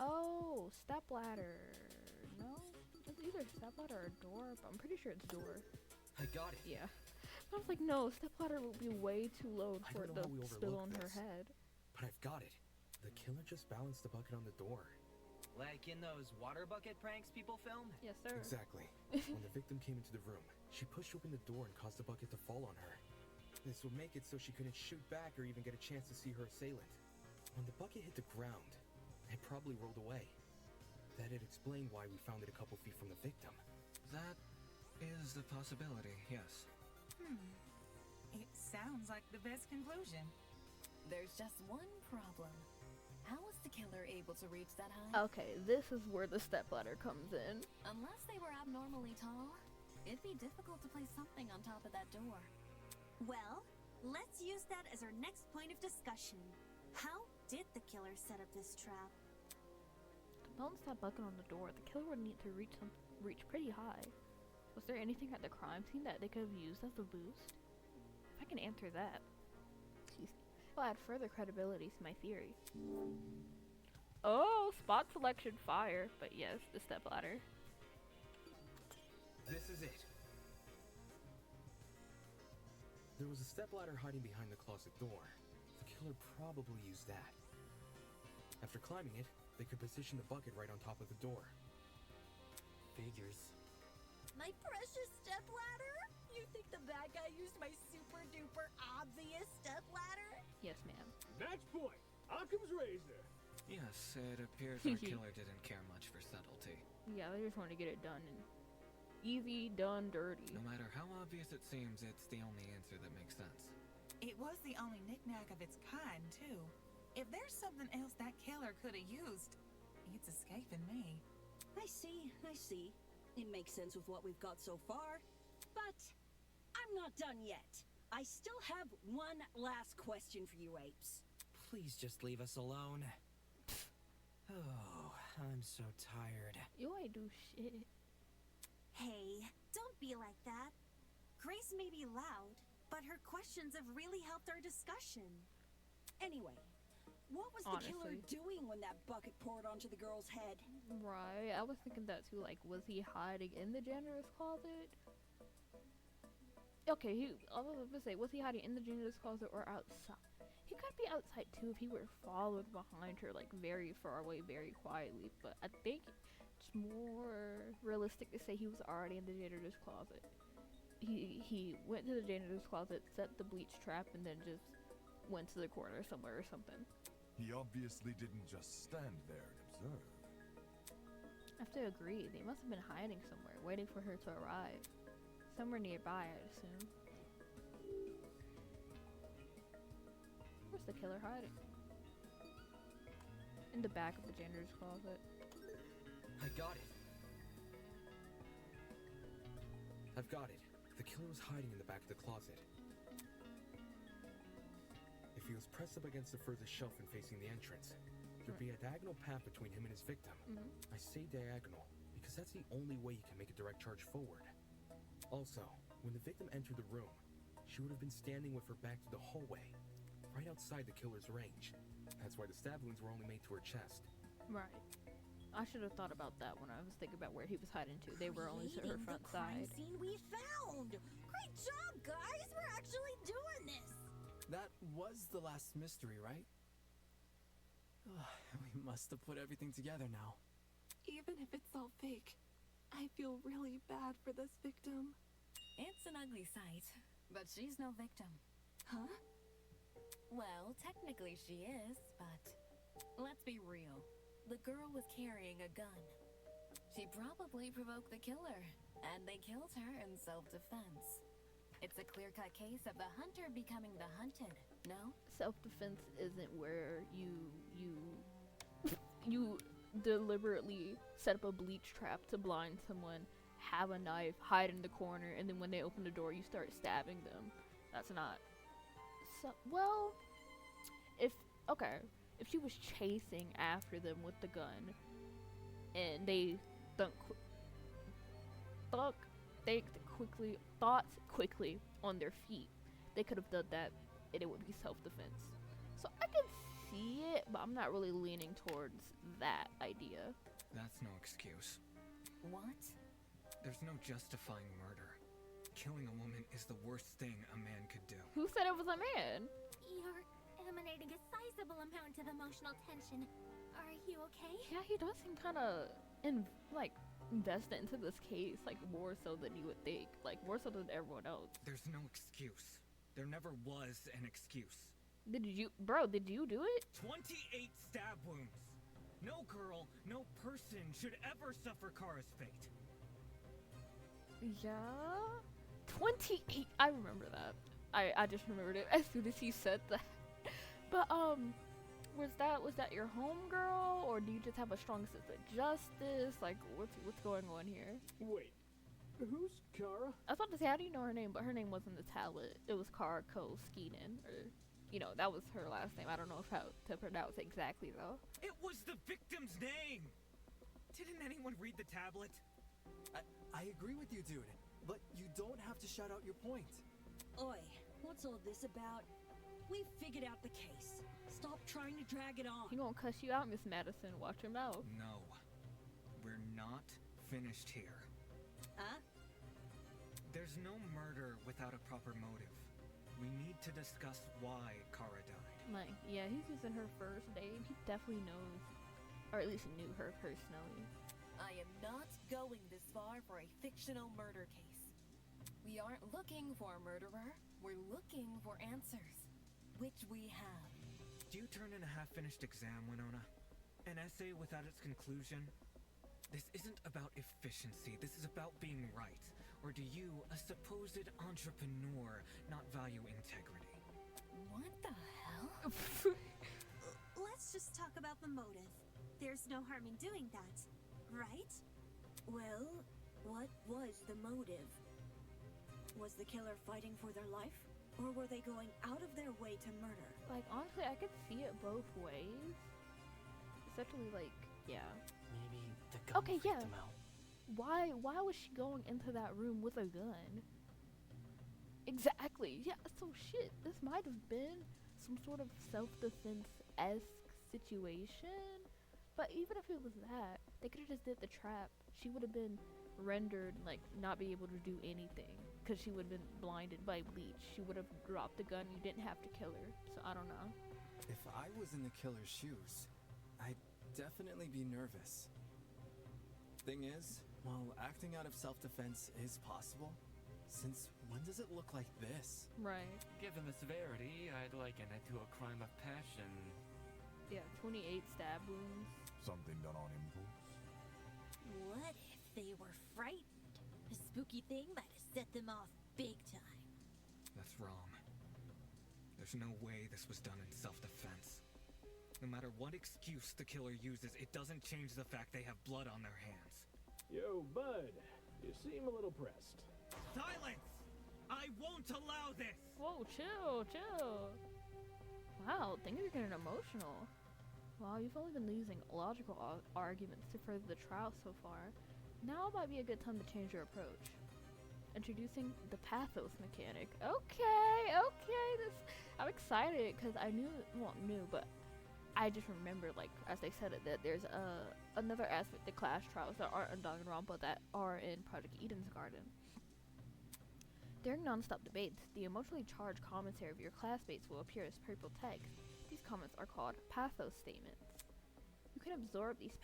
A: Oh, step ladder. No, it's either step ladder or door, but I'm pretty sure it's door.
K: I got it.
A: Yeah. I was like, no, step ladder will be way too low
K: I
A: for it
K: don't know
A: to
K: how we
A: spill on
K: overlooked
A: her
K: this.
A: head.
K: But I've got it. The killer just balanced the bucket on the door.
P: Like in those water bucket pranks people film?
A: Yes, sir.
K: Exactly. When the victim came into the room, she pushed open the door and caused the bucket to fall on her. This would make it so she couldn't shoot back or even get a chance to see her assailant. When the bucket hit the ground, it probably rolled away. That'd explain why we found it a couple feet from the victim.
D: That is a possibility, yes.
E: It sounds like the best conclusion.
M: There's just one problem. How was the killer able to reach that high?
A: Okay, this is where the stepladder comes in.
M: Unless they were abnormally tall, it'd be difficult to place something on top of that door.
O: Well, let's use that as our next point of discussion. How did the killer set up this trap?
A: To balance that bucket on the door, the killer would need to reach pretty high. Was there anything at the crime scene that they could have used as a boost? If I can answer that, excuse me, it'll add further credibility to my theory. Oh, spot selection fire, but yes, the stepladder.
K: This is it. There was a stepladder hiding behind the closet door. The killer probably used that. After climbing it, they could position the bucket right on top of the door.
F: Figures.
I: My precious stepladder? You think the bad guy used my super duper obvious stepladder?
A: Yes, ma'am.
H: Match point. Occam's razor.
D: Yes, it appears our killer didn't care much for subtlety.
A: Yeah, they just want to get it done and easy, done, dirty.
D: No matter how obvious it seems, it's the only answer that makes sense.
E: It was the only knickknack of its kind, too. If there's something else that killer could have used, it's escaping me.
C: I see. It makes sense with what we've got so far. But I'm not done yet. I still have one last question for you apes.
P: Please just leave us alone. Oh, I'm so tired.
A: You ain't do shit.
O: Hey, don't be like that. Grace may be loud, but her questions have really helped our discussion.
C: Anyway, what was the killer doing when that bucket poured onto the girl's head?
A: Right, I was thinking that too. Like, was he hiding in the janitor's closet? Okay, I was gonna say, was he hiding in the janitor's closet or outside? He could be outside too if he were followed behind her, like very far away, very quietly. But I think it's more realistic to say he was already in the janitor's closet. He went to the janitor's closet, set the bleach trap, and then just went to the corner somewhere or something.
J: He obviously didn't just stand there and observe.
A: I have to agree. They must have been hiding somewhere, waiting for her to arrive. Somewhere nearby, I'd assume. Where's the killer hiding? In the back of the janitor's closet.
K: I got it. I've got it. The killer was hiding in the back of the closet. If he was pressed up against the furthest shelf and facing the entrance, there'd be a diagonal path between him and his victim. I say diagonal because that's the only way you can make a direct charge forward. Also, when the victim entered the room, she would have been standing with her back to the hallway, right outside the killer's range. That's why the stab wounds were only made to her chest.
A: Right. I should have thought about that when I was thinking about where he was hiding to. They were only to her front
I: the crime
A: side.
I: scene we found! Great job, guys! We're actually doing this!
G: That was the last mystery, right? We must have put everything together now.
N: Even if it's all fake, I feel really bad for this victim.
M: It's an ugly sight, but she's no victim.
N: Huh?
M: Well, technically she is, but let's be real. The girl was carrying a gun. She probably provoked the killer, and they killed her in self-defense. It's a clear-cut case of the hunter becoming the hunted, no?
A: Self-defense isn't where you deliberately set up a bleach trap to blind someone, have a knife, hide in the corner, and then when they open the door, you start stabbing them. That's not. So, well, if she was chasing after them with the gun, and they thought quickly on their feet, they could have done that, and it would be self-defense. So I can see it, but I'm not really leaning towards that idea.
D: That's no excuse.
M: What?
D: There's no justifying murder. Killing a woman is the worst thing a man could do.
A: Who said it was a man?
I: You're emanating a sizable amount of emotional tension. Are you okay?
A: Yeah, he does seem kind of invested into this case, like more so than you would think, like more so than everyone else.
D: There's no excuse. There never was an excuse.
A: Did you do it?
D: 28 stab wounds. No girl, no person should ever suffer Kara's fate.
A: Yeah, 28. I remember that. I just remembered it as soon as he said that. But was that your homegirl, or do you just have a strong sense of justice? Like, what's going on here?
H: Wait, who's Kara?
A: I was about to say, how do you know her name? But her name wasn't the tablet. It was Kara Koskinen, or that was her last name. I don't know how to pronounce it exactly though.
D: It was the victim's name. Didn't anyone read the tablet?
G: I agree with you, dude, but you don't have to shout out your point.
C: Oi, What's all this about? We've figured out the case. Stop trying to drag it on.
A: He gonna cuss you out, Miss Madison. Watch your mouth.
D: No. We're not finished here.
C: Huh?
D: There's no murder without a proper motive. We need to discuss why Kara died.
A: Like, yeah, he's just in her first day. He definitely knows, or at least knew her personally.
M: I am not going this far for a fictional murder case. We aren't looking for a murderer. We're looking for answers, which we have.
D: Do you turn in a half-finished exam, Winona? An essay without its conclusion? This isn't about efficiency. This is about being right. Or do you, a supposed entrepreneur, not value integrity?
M: What the hell?
O: Let's just talk about the motive. There's no harm in doing that, right?
C: Well, what was the motive? Was the killer fighting for their life? Or were they going out of their way to murder?
A: Like, honestly, I could see it both ways. Especially, like, yeah.
F: Maybe the gun freaked him out.
A: Why was she going into that room with a gun? Exactly. Yeah, so shit. This might have been some sort of self-defense-esque situation. But even if it was that, they could have just did the trap. She would have been rendered, like, not be able to do anything. Because she would have been blinded by bleach. She would have dropped the gun. You didn't have to kill her. So I don't know.
G: If I was in the killer's shoes, I'd definitely be nervous. Thing is, while acting out of self-defense is possible, since when does it look like this?
A: Right.
L: Given the severity, I'd liken it to a crime of passion.
A: Yeah, 28 stab wounds.
J: Something done on impulse?
I: What if they were frightened? A spooky thing might have set them off big time.
D: That's wrong. There's no way this was done in self-defense. No matter what excuse the killer uses, it doesn't change the fact they have blood on their hands.
H: Yo, bud, you seem a little pressed.
D: Silence! I won't allow this!
A: Whoa, chill. Wow, things are getting emotional. Wow, you've only been using logical arguments to further the trial so far. Now might be a good time to change your approach. Introducing the pathos mechanic. Okay, I'm excited because I knew, but I just remember, like, as they said it, that there's another aspect of class trials that aren't in Danganronpa that are in Project Eden's Garden. During non-stop debates, the emotionally charged commentary of your classmates will appear as purple text. These comments are called pathos statements. You can absorb these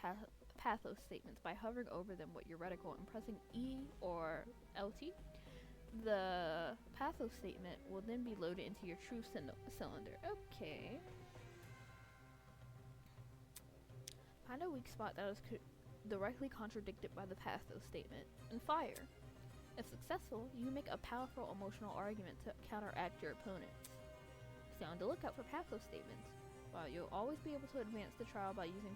A: pathos statements by hovering over them with your reticle and pressing E or LT. The pathos statement will then be loaded into your truth cylinder. Okay. Find a weak spot that is directly contradicted by the pathos statement, and fire. If successful, you make a powerful emotional argument to counteract your opponents. Stay on the lookout for pathos statements. While you'll always be able to advance the trial by using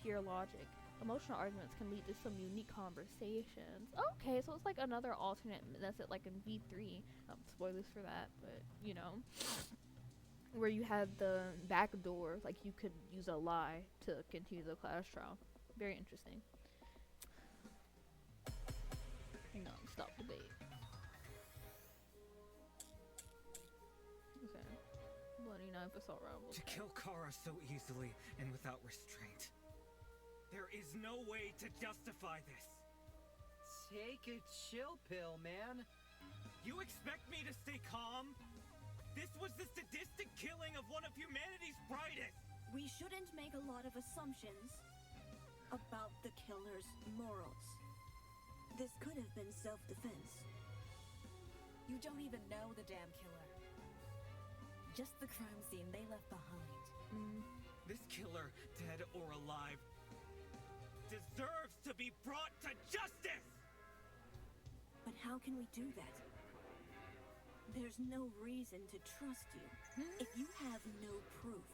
A: pure logic, emotional arguments can lead to some unique conversations. Okay, so it's like another alternate method, like in V3. Spoilers for that, but you know. Where you had the back door, like you could use a lie to continue the class trial. Very interesting. Non-stop debate. Okay. Bloody knife assault rifle.
D: To kill Kara so easily and without restraint. There is no way to justify this.
P: Take a chill pill, man.
D: You expect me to stay calm? This was the sadistic killing of one of humanity's brightest!
C: We shouldn't make a lot of assumptions about the killer's morals. This could have been self-defense.
M: You don't even know the damn killer. Just the crime scene they left behind.
D: This killer, dead or alive, deserves to be brought to justice!
C: But how can we do that? There's no reason to trust you if you have no proof.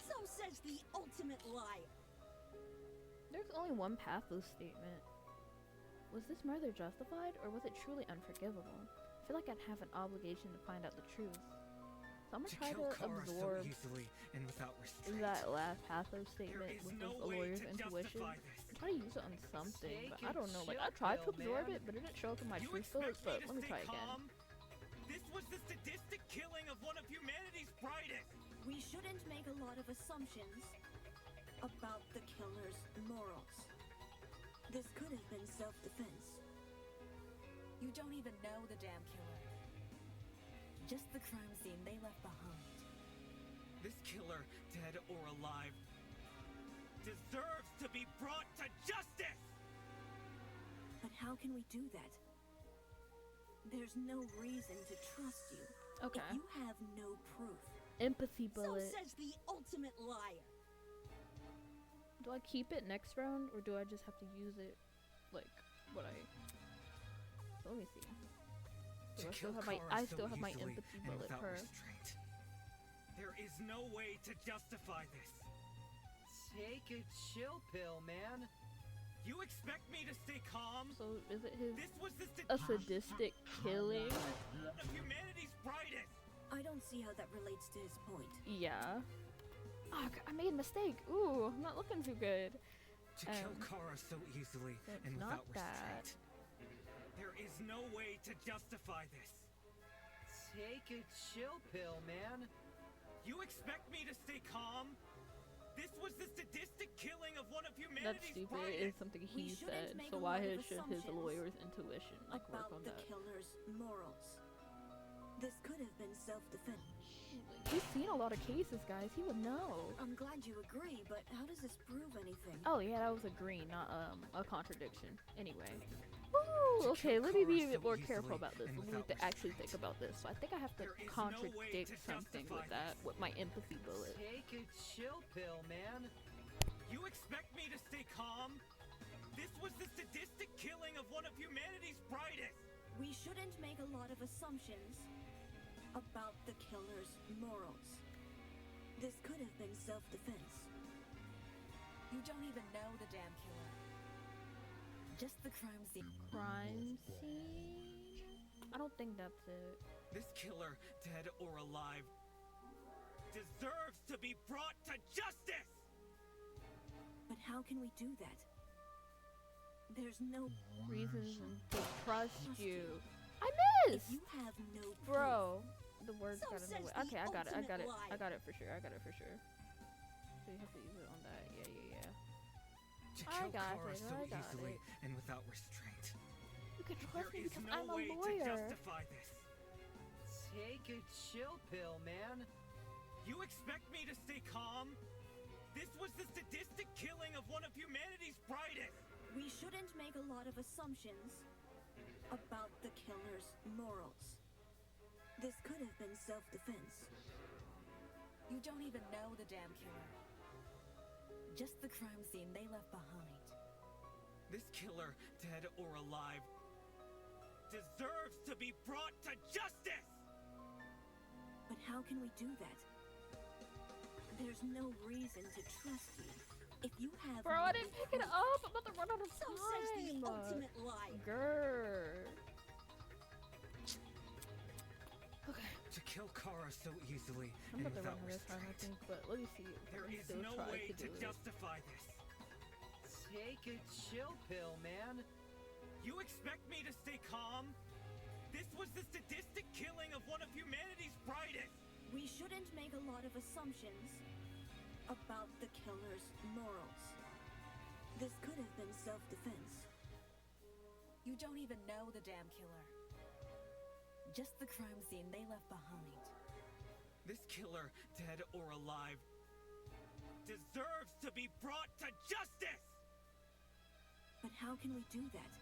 C: So says the ultimate liar.
A: There's only one pathos statement. Was this murder justified, or was it truly unforgivable? I feel like I'd have an obligation to find out the truth. So I'm gonna try to absorb
D: so easily and without restraint.
A: that last pathos statement with
D: no
A: a lawyer's intuition. Try to use it on something, but I don't know. Like, I tried to absorb it, but it didn't show up in my truth bullets. But let me try again.
D: This was the sadistic killing of one of humanity's brightest.
C: We shouldn't make a lot of assumptions about the killer's morals. This could have been self-defense.
M: You don't even know the damn killer. Just the crime scene they left behind.
D: This killer, dead or alive, deserves to be brought to justice!
C: But how can we do that? There's no reason to trust you.
A: Okay.
C: If you have no proof.
A: Empathy bullet.
C: So says the ultimate liar.
A: Do I keep it next round, or do I just have to use it, like, what I... So let me see. Do I still have my empathy bullet per...
D: Restraint. There is no way to justify this.
P: Take a chill pill, man.
D: You expect me to stay calm?
A: So is it his...
D: This was the
A: a sadistic killing?
D: One of humanity's brightest.
C: I don't see how that relates to his point.
A: Yeah. Oh, I made a mistake. Ooh, I'm not looking too good.
D: To kill Kara so easily and without restraint. There is no way to justify this.
P: Take a chill pill, man.
D: You expect me to stay calm? This was the sadistic killing of one of
A: That's
D: humanity's
A: stupid. It is something he said. So why should his lawyer's intuition like work on
C: the
A: that?
C: killer's morals. This could have been self-defense.
A: He's seen a lot of cases, guys. He would know.
C: I'm glad you agree, but how does this prove anything?
A: Oh yeah, that was a green, not a contradiction. Anyway. Woo! Okay, let me be a bit more careful about this. Let me actually think about this. So I think I have to contradict something with that, with my empathy bullet.
P: Take a chill pill, man.
D: You expect me to stay calm? This was the sadistic killing of one of humanity's brightest.
C: We shouldn't make a lot of assumptions about the killer's morals. This could have been self-defense.
M: You don't even know the damn killer. Just the crime scene.
A: Crime scene? I don't think that's it.
D: This killer, dead or alive, deserves to be brought to justice!
C: But how can we do that? There's no
A: reason to trust you. I missed!
C: If you have no proof,
A: bro, the words
C: so
A: got in the way. Okay, I got it. I got it for sure. So you have to use it on that. Yeah.
D: To kill Kara so
A: I got
D: easily
A: it.
D: and without restraint.
A: You can trust me because I'm a
D: way
A: lawyer.
D: To justify this.
P: Take a chill pill, man.
D: You expect me to stay calm? This was the sadistic killing of one of humanity's brightest.
C: We shouldn't make a lot of assumptions about the killer's morals. This could have been self-defense.
M: You don't even know the damn killer. Just the crime scene they left behind.
D: This killer, dead or alive, deserves to be brought to justice!
C: But how can we do that? There's no reason to trust you. If you have
A: Bro, I didn't pick it up. I'm about to run out of time.
C: So says the ultimate liar.
A: Grr. Okay.
D: To kill Kara so easily
A: I'm
D: and
A: about to run
D: without
A: out of time, I
D: restraint.
A: think, but let me see.
D: There is
A: still
D: no
A: try
D: way
A: to
D: to
A: do it.
D: justify this.
P: Take a chill pill, man.
D: You expect me to stay calm? This was the sadistic killing of one of humanity's brightest.
C: We shouldn't make a lot of assumptions about the killer's morals. This could have been self-defense.
M: You don't even know the damn killer. Just the crime scene they left behind.
D: This killer, dead or alive, deserves to be brought to justice!
C: But how can we do that?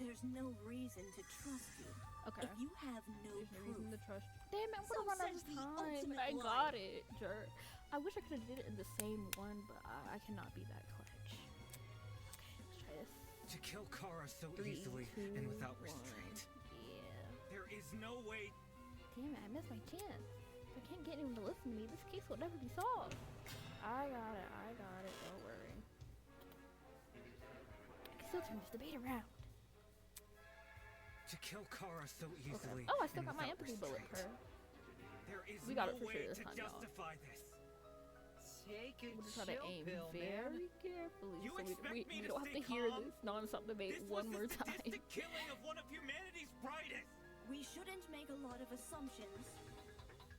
C: There's no reason to trust you.
A: Okay.
C: If you have no
A: There's no
C: proof.
A: reason to trust. Damn it, I'm
C: So
A: gonna run out
C: says
A: of
C: the
A: time.
C: ultimate
A: I
C: liar.
A: got it, jerk. I wish I could have did it in the same one, but I cannot be that clutch. Okay, let's try this.
D: To kill Kara so
A: 3,
D: easily
A: 2,
D: and without
A: 1.
D: restraint.
A: Yeah.
D: There is no way.
A: Damn it, I missed my chance. If I can't get anyone to listen to me, this case will never be solved. I got it, don't worry. I can still turn this debate around.
D: To kill Kara so easily.
A: Oh, I still
D: and
A: got my
D: without
A: empathy bullet
D: restraint.
A: per.
D: There is
A: We got
D: no
A: it for
D: way
A: sure this
D: to
A: time, y'all.
D: justify this.
P: Take a
A: We'll just try to
P: chill
A: aim
P: pill,
A: very
P: man.
A: carefully
D: You
A: so
D: expect me
A: we
D: to
A: don't have
D: stay
A: to hear
D: calm?
A: this non-stop debate
D: This
A: one
D: was
A: more
D: the
A: time.
D: sadistic killing of one of humanity's brightest.
C: We shouldn't make a lot of assumptions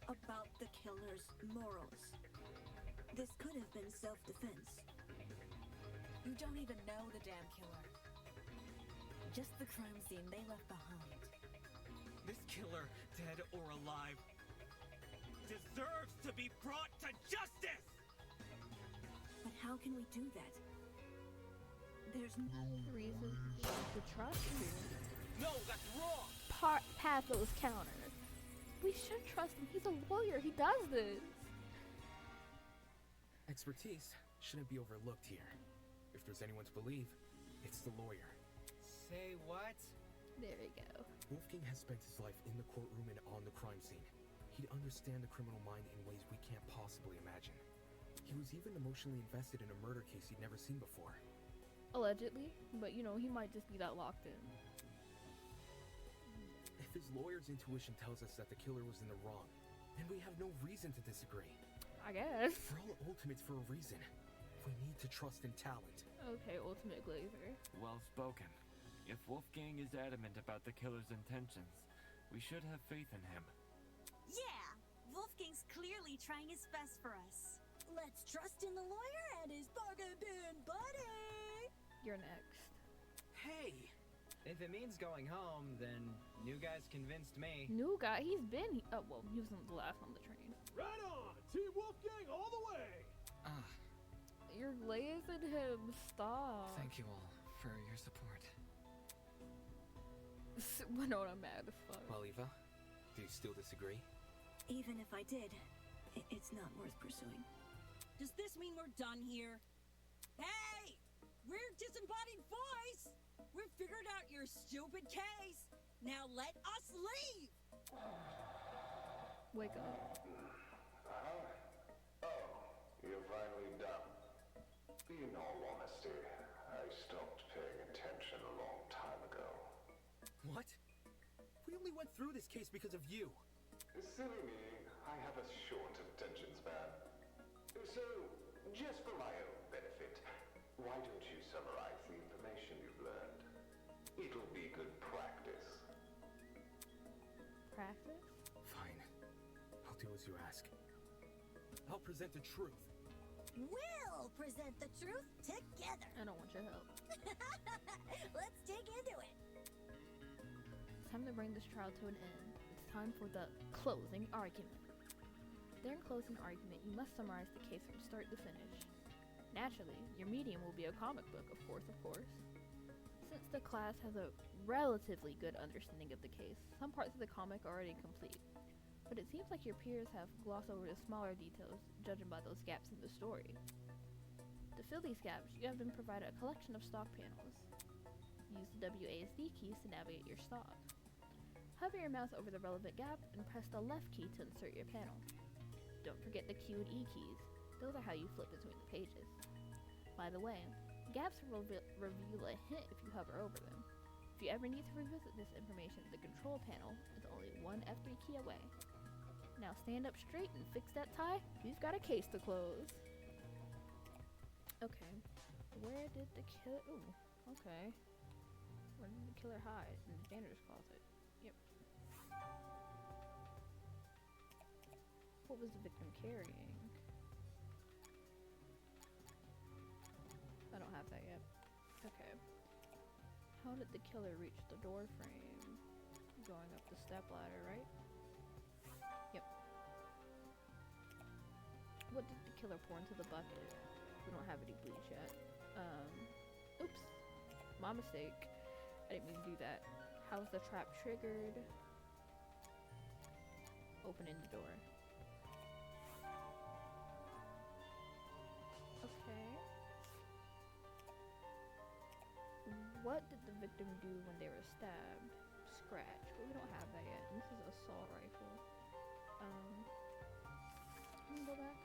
C: about the killer's morals. This could have been self-defense.
M: You don't even know the damn killer. Just the crime scene they left behind.
D: This killer, dead or alive, deserves to be brought to justice!
C: But how can we do that? There's no
A: reason to trust you.
K: No, that's wrong!
A: Patho's counter. We should trust him. He's a lawyer. He does this.
K: Expertise shouldn't be overlooked here. If there's anyone to believe, it's the lawyer.
P: Say what?
A: There we go.
K: Wolfgang has spent his life in the courtroom and on the crime scene. He'd understand the criminal mind in ways we can't possibly imagine. He was even emotionally invested in a murder case he'd never seen before.
A: Allegedly, but you know, he might just be that locked in.
K: If his lawyer's intuition tells us that the killer was in the wrong, then we have no reason to disagree.
A: I guess.
K: We're all ultimates for a reason. We need to trust in talent.
A: Okay, Ultimate Glazer.
L: Well spoken. If Wolfgang is adamant about the killer's intentions, we should have faith in him.
C: Yeah! Wolfgang's clearly trying his best for us.
I: Let's trust in the lawyer and his bargain buddy!
A: You're next.
P: Hey! If it means going home, then new guy's convinced me.
A: New guy? He's been... oh, well, he was the last on the train.
H: Right on! Team Wolfgang all the way!
A: You're glazing him. Stop.
D: Thank you all for your support.
A: Winona mad as fuck.
K: Well, Eva, do you still disagree?
C: Even if I did, it's not worth pursuing.
O: Does this mean we're done here? Hey! We're disembodied voice! We've figured out your stupid case! Now let us leave!
A: Wake up.
B: Oh, you're finally done. In all honesty, I stopped paying attention a long time ago.
K: What? We only went through this case because of you.
B: Silly me, I have a short attention span. So, just for my own benefit, why don't you summarize the information you've learned? It'll be good practice.
A: Practice?
K: Fine. I'll do as you ask. I'll present the truth.
I: We'll present the truth together.
A: I don't want your help.
I: Let's dig into it.
A: It's time to bring this trial to an end. It's time for the closing argument. During closing argument, you must summarize the case from start to finish. Naturally, your medium will be a comic book, of course. Since the class has a relatively good understanding of the case, some parts of the comic are already complete. But it seems like your peers have glossed over the smaller details, judging by those gaps in the story. To fill these gaps, you have been provided a collection of stock panels. Use the WASD keys to navigate your stock. Hover your mouse over the relevant gap and press the left key to insert your panel. Don't forget the Q and E keys. Those are how you flip between the pages. By the way, gaps will reveal a hint if you hover over them. If you ever need to revisit this information, the control panel is only one F3 key away. Now stand up straight and fix that tie. We've got a case to close. Okay. Where did the killer... ooh, okay. Where did the killer hide? In the janitor's closet. Yep. What was the victim carrying? I don't have that yet. Okay. How did the killer reach the door frame? Going up the stepladder, right? Yep. What did the killer pour into the bucket? We don't have any bleach yet. Oops. My mistake. I didn't mean to do that. How's the trap triggered? Opening the door. Okay. What did the victim do when they were stabbed? Scratch. But we don't have that yet. And this is an assault rifle. Let me go back.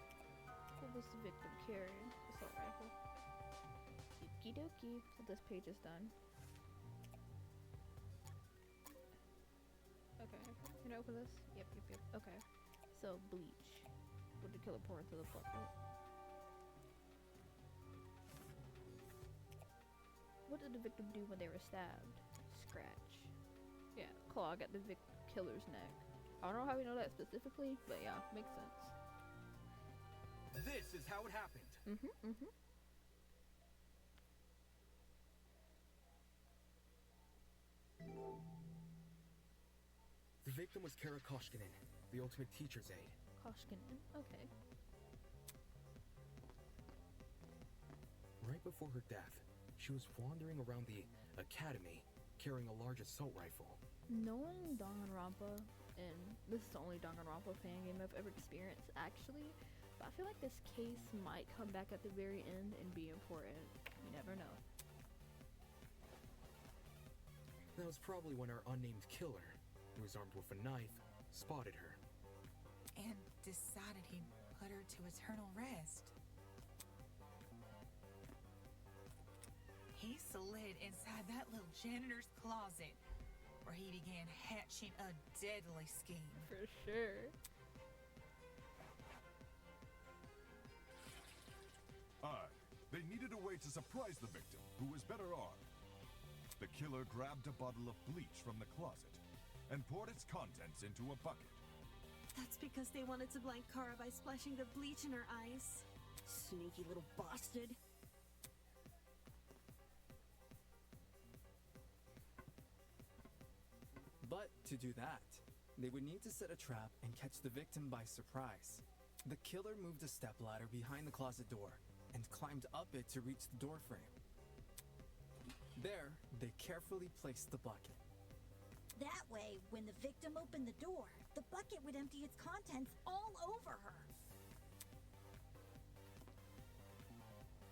A: What was the victim carrying? Assault rifle. Okie dokie. So this page is done. Okay. Can I open this? Yep. Okay. So bleach. What did the killer pour into the bucket? What did the victim do when they were stabbed? Scratch. Yeah, clog at the killer's neck. I don't know how we know that specifically, but yeah, makes sense.
K: This is how it happened. The victim was Kara Koshkinen, the ultimate teacher's aide.
A: Koshkinen, okay.
K: Right before her death, she was wandering around the academy carrying a large assault rifle.
A: Knowing Danganronpa, and this is the only Danganronpa fan game I've ever experienced actually, but I feel like this case might come back at the very end and be important. You never know.
K: That was probably when our unnamed killer, who was armed with a knife, spotted her.
E: And decided he'd put her to eternal rest. He slid inside that little janitor's closet, where he began hatching a deadly scheme.
A: For sure.
J: They needed a way to surprise the victim, who was better armed. The killer grabbed a bottle of bleach from the closet and poured its contents into a bucket.
C: That's because they wanted to blind Kara by splashing the bleach in her eyes. Sneaky little bastard.
G: But to do that, they would need to set a trap and catch the victim by surprise. The killer moved a stepladder behind the closet door and climbed up it to reach the doorframe. There, they carefully placed the bucket.
I: That way, when the victim opened the door, the bucket would empty its contents all over her.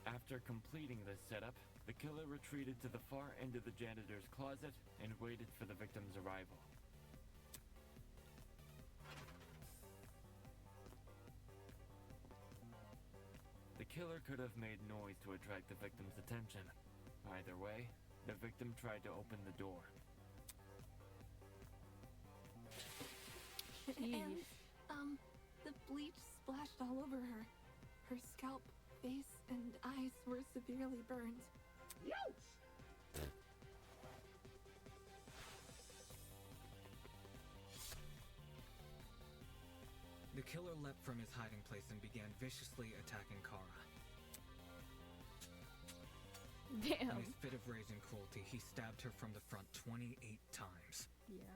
L: After completing this setup, the killer retreated to the far end of the janitor's closet and waited for the victim's arrival. The killer could have made noise to attract the victim's attention. Either way, the victim tried to open the door.
N: And, the bleach splashed all over her. Her scalp, face, and eyes were severely burned.
H: Youch!
D: The killer leapt from his hiding place and began viciously attacking Kara.
A: Damn.
D: In his fit of rage and cruelty, he stabbed her from the front 28 times.
A: Yeah.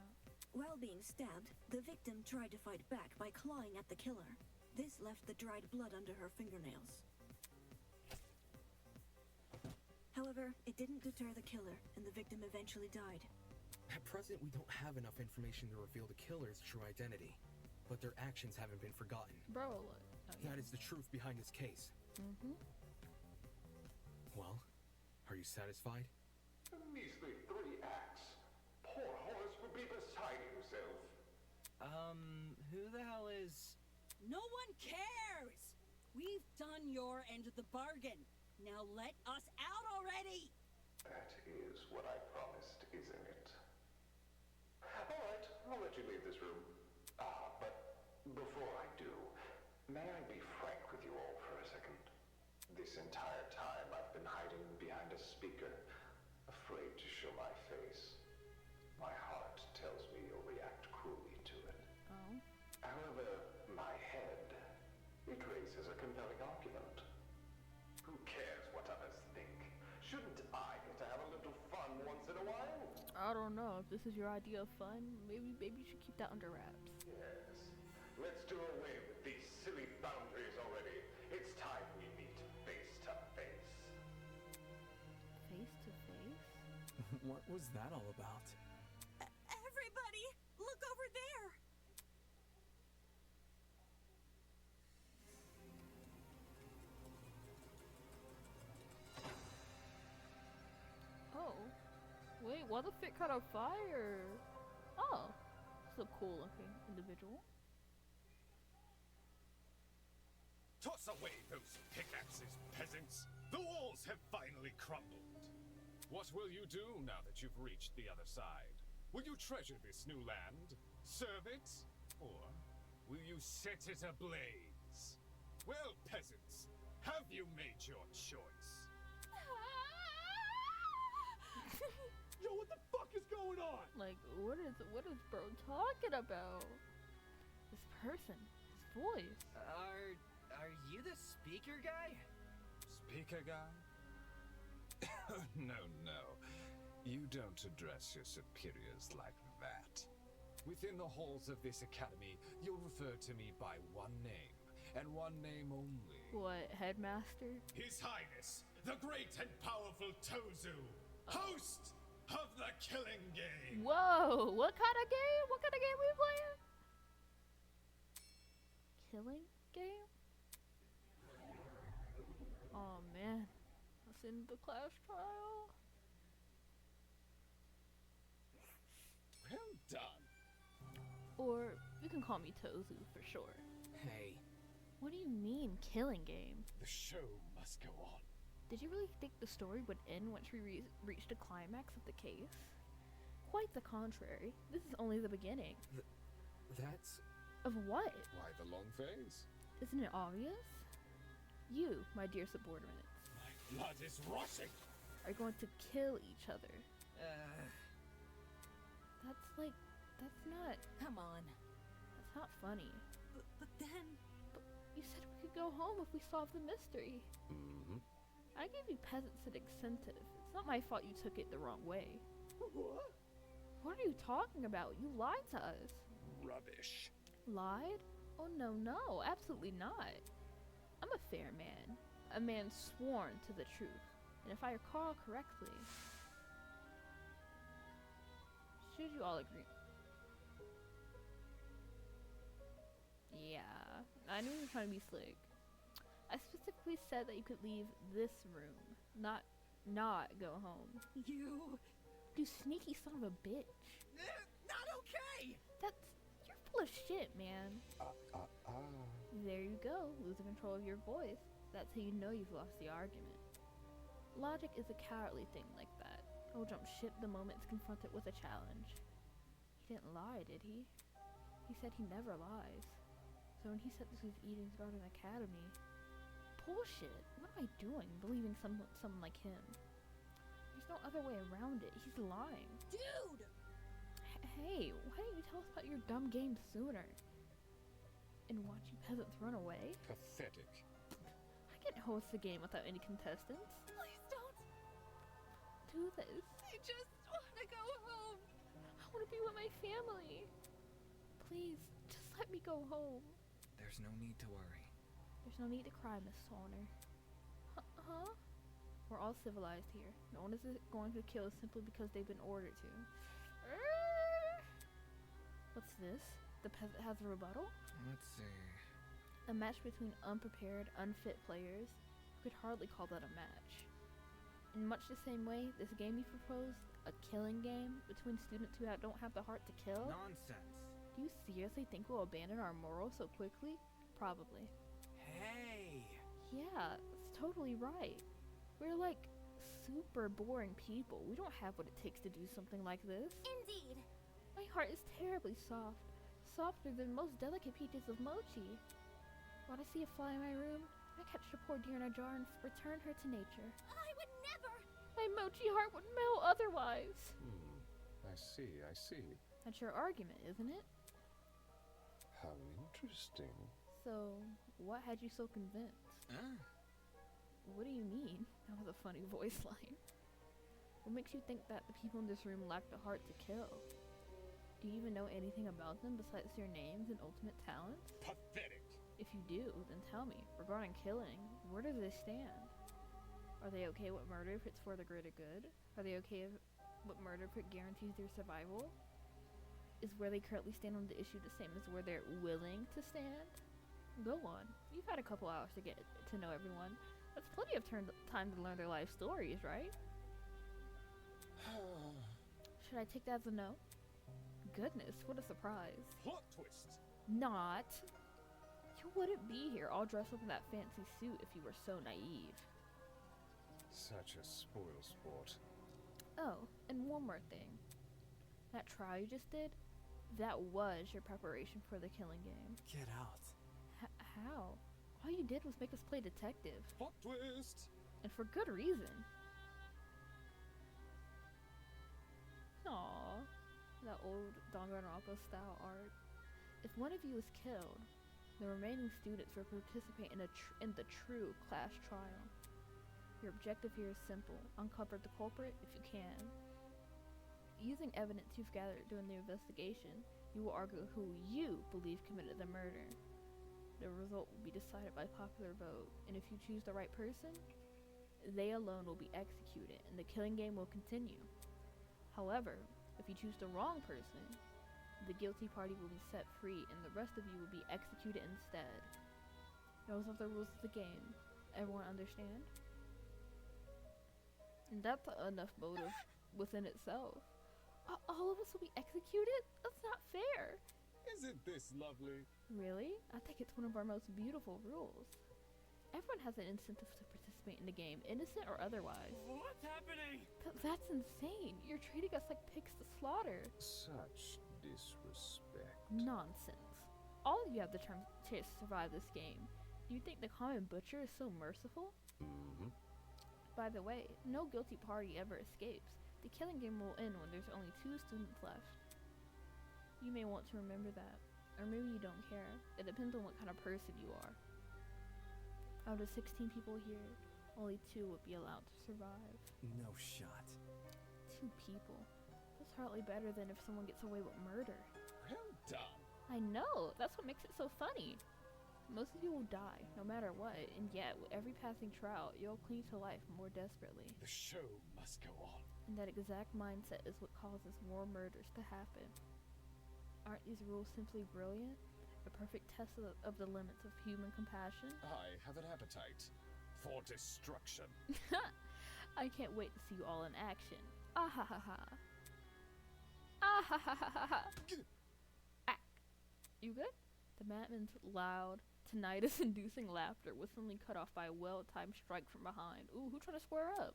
C: While being stabbed, the victim tried to fight back by clawing at the killer. This left the dried blood under her fingernails. However, it didn't deter the killer, and the victim eventually died.
K: At present, we don't have enough information to reveal the killer's true identity, but their actions haven't been forgotten.
A: Bro, look.
K: That is the truth behind this case. Well, are you satisfied?
B: A measly 3 acts. Poor Horace would be beside himself.
P: Who the hell is...
O: No one cares! We've done your end of the bargain. Now let us out already!
B: That is what I promised, isn't it? All right, I'll let you leave this room. But before I do, may I be frank with you all for a second? This entire time I've been hiding behind a speaker, afraid to show my face. My heart tells me you'll react cruelly to it.
A: Oh.
B: However, my head, it raises a compelling argument. Who cares what others think? Shouldn't I get to have a little fun once in a while?
A: I don't know. If this is your idea of fun, maybe you should keep that under wraps.
B: Yes. Let's do away with these silly boundaries already. It's time we meet face to face.
A: Face to face?
G: What was that all about?
C: Everybody, look over there!
A: Oh. Wait, why the fit caught on fire? Oh. This is a cool looking individual.
Q: Toss away those pickaxes, peasants! The walls have finally crumbled. What will you do now that you've reached the other side? Will you treasure this new land? Serve it? Or will you set it ablaze? Well, peasants, have you made your choice?
H: Yo, what the fuck is going on?
A: Like, what is bro talking about? This person, his voice.
P: Are you the speaker guy?
Q: Speaker guy? No. You don't address your superiors like that. Within the halls of this academy, you'll refer to me by one name, and one name only.
A: What, Headmaster?
Q: His Highness, the great and powerful Tozu, host of the Killing Game.
A: Whoa, what kind of game? What kind of game we playing? Killing game? Oh man, that's in the class trial.
Q: Well done.
A: Or you can call me Tozu for short.
P: Hey.
A: What do you mean, killing game?
Q: The show must go on.
A: Did you really think the story would end once we reached the climax of the case? Quite the contrary. This is only the beginning.
K: That's...
A: Of what?
Q: Why the long phase?
A: Isn't it obvious? You, my dear subordinates,
Q: My blood is rushing.
A: are going to kill each other. That's not...
M: Come on.
A: That's not funny.
C: But then...
A: But you said we could go home if we solved the mystery.
Q: Mm-hmm.
A: I gave you peasants an incentive. It's not my fault you took it the wrong way.
Q: What?
A: What are you talking about? You lied to us.
Q: Rubbish.
A: Lied? Oh no, absolutely not. I'm a fair man. A man sworn to the truth. And if I recall correctly... Should you all agree? Yeah, I knew you were trying to be slick. I specifically said that you could leave this room, not go home.
C: You
A: sneaky son of a bitch.
P: Not okay!
A: You're full of shit, man. There you go, losing control of your voice. That's how you know you've lost the argument. Logic is a cowardly thing like that. He'll jump ship the moment it's confronted with a challenge. He didn't lie, did he? He said he never lies. So when he said this was Eden's Garden Academy... Bullshit! What am I doing, believing someone like him? There's no other way around it. He's lying.
C: Dude!
A: Hey, why didn't you tell us about your dumb game sooner? And watch you peasants run away?
Q: Pathetic.
A: I can't host the game without any contestants.
N: Please don't.
A: Do this.
N: I just want to go home.
A: I want to be with my family. Please, just let me go home.
D: There's no need to worry.
A: There's no need to cry, Miss Swanner. Huh? We're all civilized here. No one is going to kill simply because they've been ordered to. What's this? The peasant has a rebuttal?
D: Let's see.
A: A match between unprepared, unfit players. You could hardly call that a match. In much the same way, this game you proposed, a killing game between students who don't have the heart to kill?
D: Nonsense.
A: Do you seriously think we'll abandon our morals so quickly? Probably.
P: Hey!
A: Yeah, it's totally right. We're like super boring people. We don't have what it takes to do something like this.
I: Indeed.
A: My heart is terribly soft. Softer than most delicate peaches of mochi. Want to see a fly in my room? I catch the poor deer in a jar and return her to nature.
I: I would never.
A: My mochi heart would melt otherwise.
Q: I see.
A: That's your argument, isn't it?
Q: How interesting.
A: So, what had you so convinced? What do you mean? That was a funny voice line. What makes you think that the people in this room lack the heart to kill? Do you even know anything about them besides their names and ultimate talents?
Q: Pathetic.
A: If you do, then tell me, regarding killing, where do they stand? Are they okay with murder if it's for the greater good? Are they okay with murder if it guarantees their survival? Is where they currently stand on the issue the same as where they're willing to stand? Go on. You've had a couple hours to get to know everyone. That's plenty of time to learn their life stories, right? Should I take that as a no? Goodness, what a surprise.
Q: Plot twist.
A: Not. You wouldn't be here all dressed up in that fancy suit if you were so naive.
Q: Such a spoil sport.
A: Oh, and one more thing. That trial you just did, that was your preparation for the killing game.
G: Get out.
A: How? All you did was make us play detective.
Q: Plot twist.
A: And for good reason. Aww. old Danganronpa style art. If one of you is killed, the remaining students will participate in the true class trial. Your objective here is simple: uncover the culprit if you can. Using evidence you've gathered during the investigation, you will argue who you believe committed the murder. The result will be decided by popular vote, and if you choose the right person, they alone will be executed, and the killing game will continue. However, if you choose the wrong person, the guilty party will be set free, and the rest of you will be executed instead. Those are the rules of the game. Everyone understand? And that's enough motive within itself. All of us will be executed? That's not fair.
Q: Isn't this lovely?
A: Really? I think it's one of our most beautiful rules. Everyone has an incentive to participate in the game, innocent or otherwise.
L: What's happening?
A: That's insane. You're treating us like pigs to slaughter.
Q: Such disrespect.
A: Nonsense. All of you have the chance to survive this game. Do you think the common butcher is so merciful?
Q: Mm-hmm.
A: By the way, no guilty party ever escapes. The killing game will end when there's only 2 students left. You may want to remember that, or maybe you don't care. It depends on what kind of person you are. Out of 16 people here, only 2 would be allowed to survive.
G: No shot.
A: 2 people. That's hardly better than if someone gets away with murder.
Q: Well done.
A: I know, that's what makes it so funny. Most of you will die, no matter what, and yet, with every passing trial, you'll cling to life more desperately.
Q: The show must go on.
A: And that exact mindset is what causes more murders to happen. Aren't these rules simply brilliant? A perfect test of the limits of human compassion?
Q: I have an appetite for destruction.
A: I can't wait to see you all in action. Ah ha ha ha. Ah ha ha ha ha. Ah. You good? The madman's loud, tinnitus-inducing laughter was suddenly cut off by a well-timed strike from behind. Ooh, who trying to square up?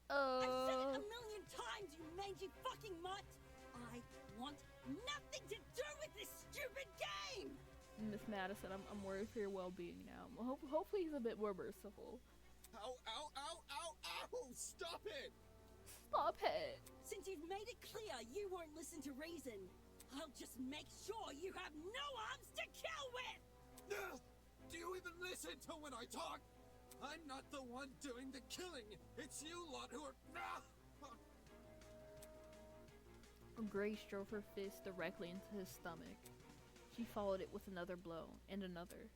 O: I've said it a million times, you mangy fucking mutt! I want nothing to do with this stupid game!
A: Miss Madison, I'm worried for your well-being now. Hopefully he's a bit more merciful.
H: Ow, ow, ow, ow, ow! Stop it!
A: Stop it!
O: Since you've made it clear you won't listen to reason, I'll just make sure you have no arms to kill with!
H: Do you even listen to when I talk? I'm not the one doing the killing. It's you lot who are...
A: Grace drove her fist directly into his stomach. She followed it with another blow, and another.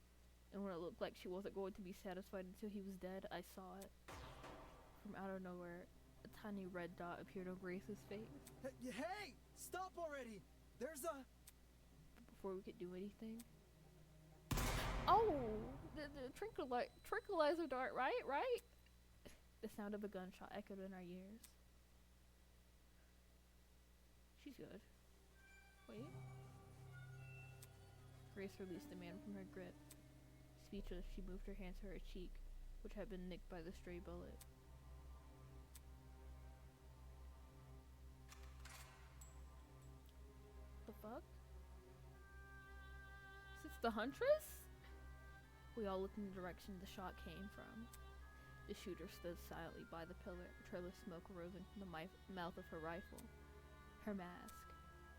A: And when it looked like she wasn't going to be satisfied until he was dead, I saw it. From out of nowhere, a tiny red dot appeared on Grace's face.
G: Hey! Stop already! There's a...
A: But before we could do anything... Oh! The tranquilizer dart, right? The sound of a gunshot echoed in our ears. She's good. Wait. Grace released the man from her grip. Speechless, she moved her hand to her cheek, which had been nicked by the stray bullet. The fuck? Is this the Huntress? We all looked in the direction the shot came from. The shooter stood silently by the pillar, a trail of smoke arose from the mouth of her rifle. Her mask.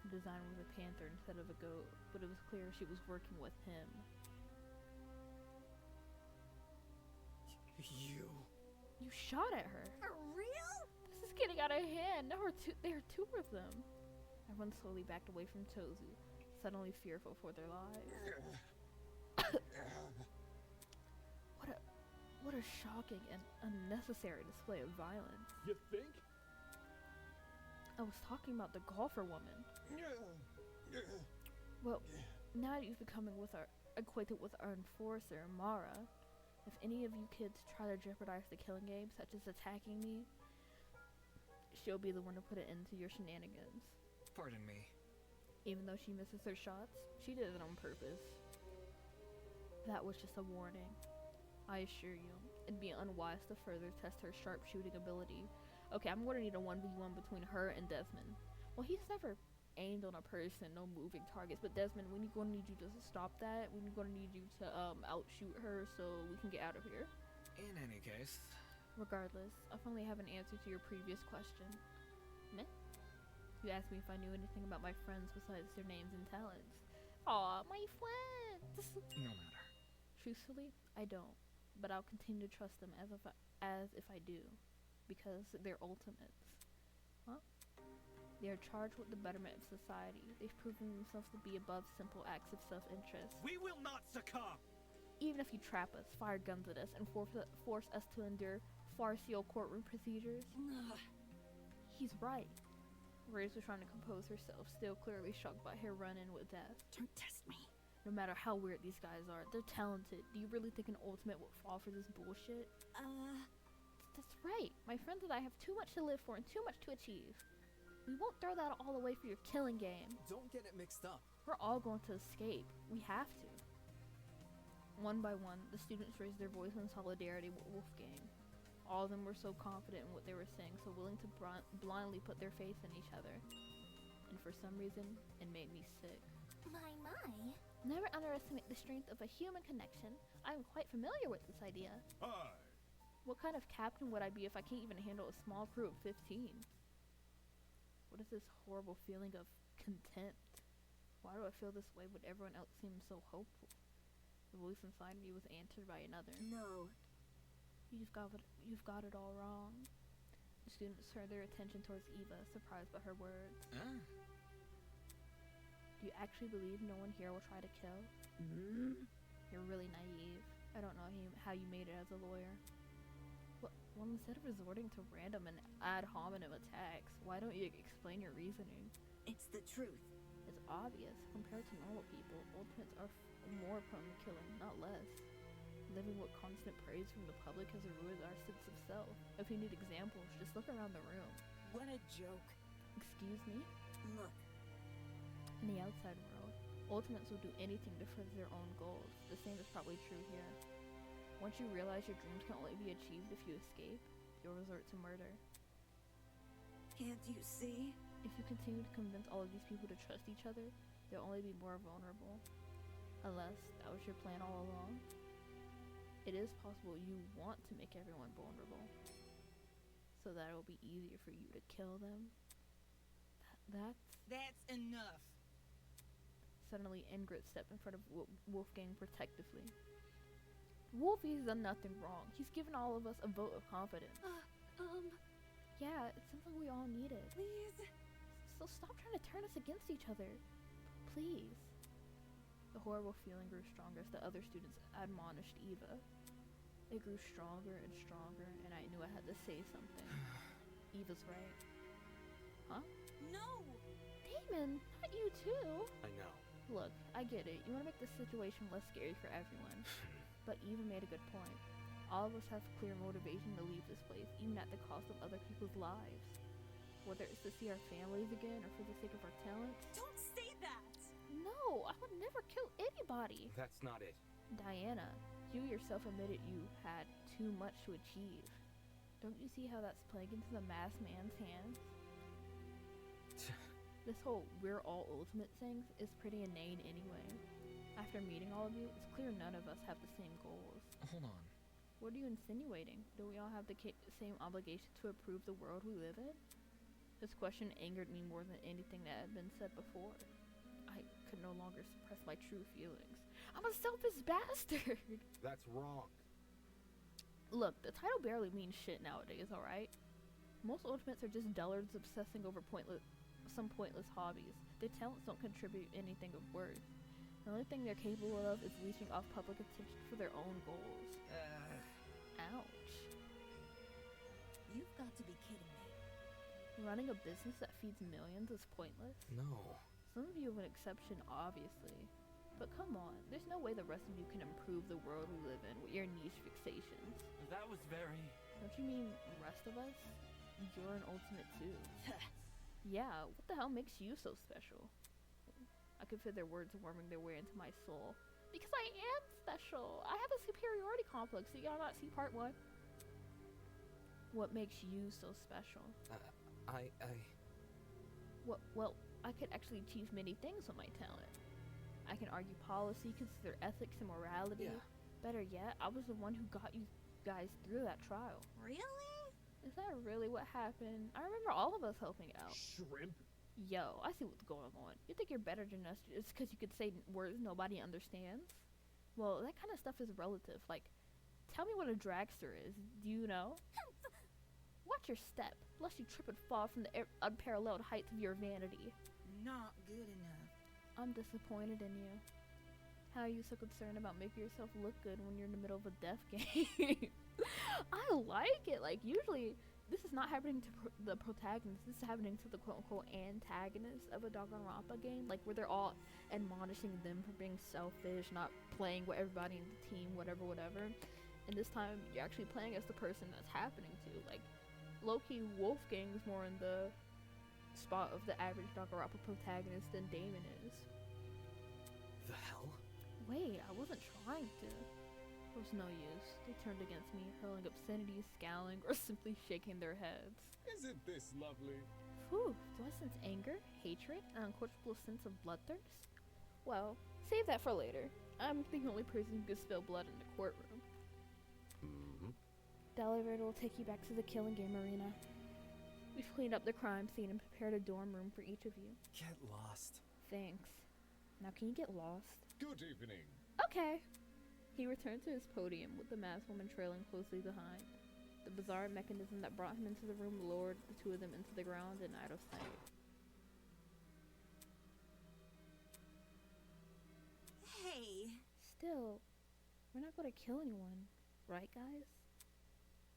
A: The design was a panther instead of a goat, but it was clear she was working with him. You shot at her.
O: For real?
A: This is getting out of hand. There are 2 of them. Everyone slowly backed away from Tozu, suddenly fearful for their lives. What a shocking and unnecessary display of violence.
H: You think?
A: I was talking about the golfer woman. Well, now that you've become acquainted with our enforcer, Mara, if any of you kids try to jeopardize the killing game, such as attacking me, she'll be the one to put an end to your shenanigans.
D: Pardon me.
A: Even though she misses her shots, she did it on purpose. That was just a warning. I assure you, it'd be unwise to further test her sharpshooting ability. Okay, I'm going to need a 1v1 between her and Desmond. Well, he's never aimed on a person, no moving targets, but Desmond, we're going to need you to stop that. We're going to need you to outshoot her so we can get out of here.
D: In any case...
A: Regardless, I finally have an answer to your previous question. Meh. You asked me if I knew anything about my friends besides their names and talents. Aw, my friends!
D: No matter.
A: Truthfully, I don't. But I'll continue to trust them as if I do. Because they're ultimates. Huh? They are charged with the betterment of society. They've proven themselves to be above simple acts of self-interest.
K: We will not succumb!
A: Even if you trap us, fire guns at us, and force us to endure farcical courtroom procedures. He's right. Rose was trying to compose herself, still clearly shocked by her run-in with death.
C: Don't test me.
A: No matter how weird these guys are, they're talented. Do you really think an ultimate will fall for this bullshit? That's right. My friends and I have too much to live for and too much to achieve. We won't throw that all away for your killing game.
G: Don't get it mixed up.
A: We're all going to escape. We have to. One by one, the students raised their voice in solidarity with Wolfgang. All of them were so confident in what they were saying, so willing to blindly put their faith in each other. And for some reason, it made me sick.
I: My.
A: Never underestimate the strength of a human connection. I am quite familiar with this idea.
J: Hi.
A: What kind of captain would I be if I can't even handle a small crew of 15? What is this horrible feeling of contempt? Why do I feel this way when everyone else seems so hopeful? The voice inside me was answered by another.
C: No.
A: You've got it all wrong. The students turned their attention towards Eva, surprised by her words. Do you actually believe no one here will try to kill? You're really naive. I don't know how you made it as a lawyer. Well, instead of resorting to random and ad hominem attacks, why don't you explain your reasoning?
C: It's the truth.
A: It's obvious. Compared to normal people, ultimates are more prone to killing, not less. Living with constant praise from the public has ruined our sense of self. If you need examples, just look around the room.
C: What a joke.
A: Excuse me?
C: Look.
A: In the outside world, ultimates will do anything to further their own goals. The same is probably true here. Once you realize your dreams can only be achieved if you escape, you'll resort to murder.
C: Can't you see?
A: If you continue to convince all of these people to trust each other, they'll only be more vulnerable. Unless that was your plan all along. It is possible you want to make everyone vulnerable, so that it'll be easier for you to kill them.
E: That's enough.
A: Suddenly, Ingrid stepped in front of Wolfgang protectively. Wolfie's done nothing wrong. He's given all of us a vote of confidence. Yeah, it's something we all needed.
N: Please.
A: So stop trying to turn us against each other. Please. The horrible feeling grew stronger as the other students admonished Eva. It grew stronger and stronger, and I knew I had to say something. Eva's right. Huh?
O: No!
A: Damon, not you too!
K: I know.
A: Look, I get it. You want to make the situation less scary for everyone. But Eva made a good point. All of us have clear motivation to leave this place, even at the cost of other people's lives. Whether it's to see our families again or for the sake of our talents.
O: Don't say that!
A: No, I would never kill anybody.
K: That's not it.
A: Diana, you yourself admitted you had too much to achieve. Don't you see how that's playing into the masked man's hands? This whole we're all ultimate thing is pretty inane anyway. After meeting all of you, it's clear none of us have the same goals.
D: Hold on.
A: What are you insinuating? Do we all have the same obligation to improve the world we live in? This question angered me more than anything that had been said before. I could no longer suppress my true feelings. I'm a selfish bastard!
K: That's wrong.
A: Look, the title barely means shit nowadays, alright? Most ultimates are just dullards obsessing over some pointless hobbies. Their talents don't contribute anything of worth. The only thing they're capable of is leeching off public attention for their own goals. Ouch.
C: You've got to be kidding me.
A: Running a business that feeds millions is pointless?
K: No.
A: Some of you have an exception, obviously. But come on, there's no way the rest of you can improve the world we live in with your niche fixations.
L: That was very...
A: Don't you mean the rest of us? You're an ultimate too. Yeah, what the hell makes you so special? I could feel their words warming their way into my soul. Because I am special! I have a superiority complex. Did y'all not see part 1? What makes you so special? Well, I could actually achieve many things with my talent. I can argue policy, consider ethics and morality.
K: Yeah.
A: Better yet, I was the one who got you guys through that trial.
I: Really?
A: Is that really what happened? I remember all of us helping out.
Q: Shrimp?
A: Yo, I see what's going on. You think you're better than us just because you could say words nobody understands? Well, that kind of stuff is relative. Like, tell me what a dragster is. Do you know? Watch your step, lest you trip and fall from the unparalleled heights of your vanity.
E: Not good enough.
A: I'm disappointed in you. How are you so concerned about making yourself look good when you're in the middle of a death game? I like it. Like, usually, this is not happening to the protagonist. This is happening to the quote-unquote antagonist of a Danganronpa game. Like, where they're all admonishing them for being selfish, not playing with everybody in the team, whatever. And this time, you're actually playing as the person that's happening to. Like, low-key, Wolfgang is more in the spot of the average Danganronpa protagonist than Damon is.
K: The hell?
A: Wait, I wasn't trying to. It was no use. They turned against me, hurling obscenities, scowling, or simply shaking their heads.
Q: Isn't this lovely?
A: Phew, do I sense anger, hatred, an unquenchable sense of bloodthirst? Well, save that for later. I'm the only person who can spill blood in the courtroom. The elevator will take you back to the killing game arena. We've cleaned up the crime scene and prepared a dorm room for each of you.
G: Get lost.
A: Thanks. Now can you get lost?
Q: Good evening.
A: Okay. He returned to his podium with the masked woman trailing closely behind. The bizarre mechanism that brought him into the room lowered the two of them into the ground and out of sight.
C: Hey.
A: Still, we're not going to kill anyone, right guys?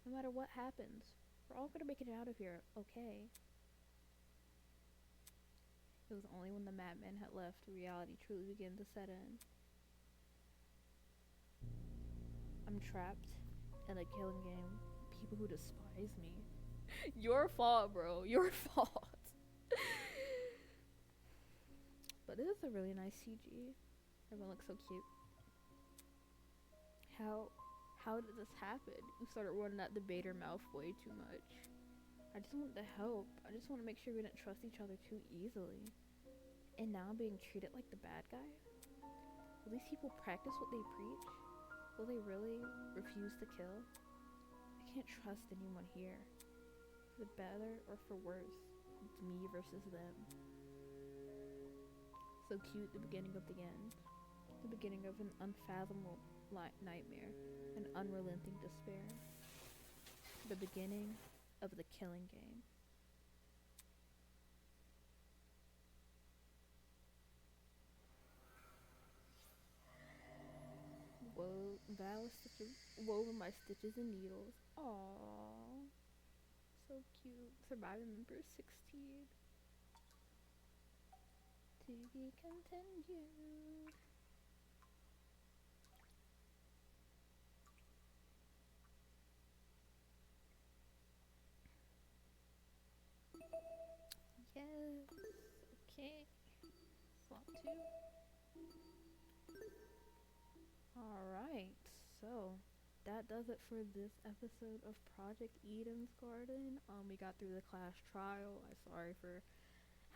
A: No matter what happens, we're all going to make it out of here, okay? It was only when the madman had left reality truly began to set in. I'm trapped in a killing game. People who despise me. Your fault, bro. Your fault. But it is a really nice CG. Everyone looks so cute. How did this happen? You started running that debater mouth way too much. I just wanted to help. I just want to make sure we didn't trust each other too easily. And now I'm being treated like the bad guy? Will these people practice what they preach? Will they really refuse to kill? I can't trust anyone here. For better or for worse, it's me versus them. So cute, the beginning of the end. The beginning of an unfathomable nightmare, an unrelenting despair. The beginning of the killing game. Woven by stitches and needles. Aww. So cute. Surviving member 16. To be continued. Yes. Okay. Slot 2. Alright, so that does it for this episode of Project Eden's Garden. We got through the class trial. I'm sorry for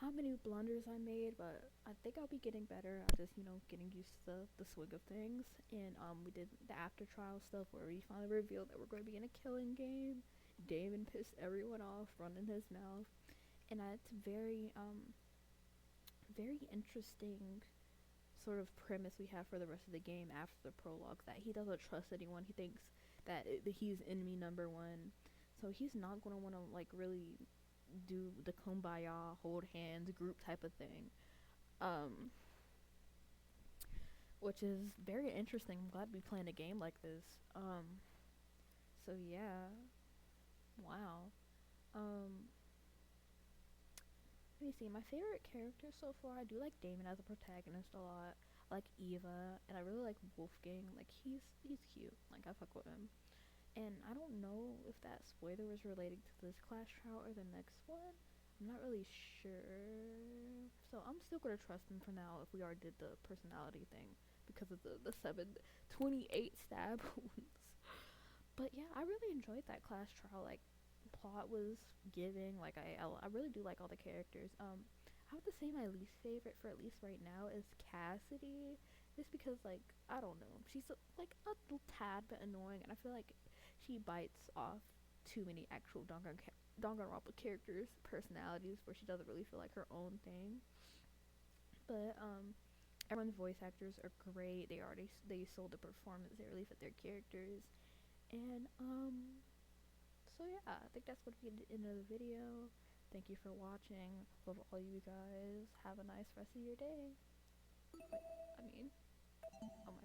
A: how many blunders I made, but I think I'll be getting better. I'm just, getting used to the swing of things. And we did the after trial stuff where we finally revealed that we're going to be in a killing game. Damon pissed everyone off, running his mouth. And it's very interesting sort of premise we have for the rest of the game after the prologue, that he doesn't trust anyone. He thinks that he's enemy number one, so he's not going to want to really do the kumbaya, hold hands, group type of thing, which is very interesting. I'm glad we playing a game like this. So yeah, wow. Let me see, my favorite characters so far, I do like Damon as a protagonist a lot. I like Eva, and I really like Wolfgang. Like, he's cute. Like, I fuck with him. And I don't know if that spoiler was related to this class trial or the next one. I'm not really sure. So I'm still gonna trust him for now if we already did the personality thing because of the 728 stab wounds. But yeah, I really enjoyed that class trial. Like, plot was giving. Like, I really do like all the characters. I have to say my least favorite for at least right now is Cassidy, just because, like, I don't know, she's like a little tad bit annoying, and I feel like she bites off too many actual Danganronpa characters' personalities where she doesn't really feel like her own thing. But everyone's voice actors are great. They sold the performance. They really fit their characters. And so yeah, I think that's going to be the end of the video. Thank you for watching. Love all you guys. Have a nice rest of your day. Wait, I mean, oh my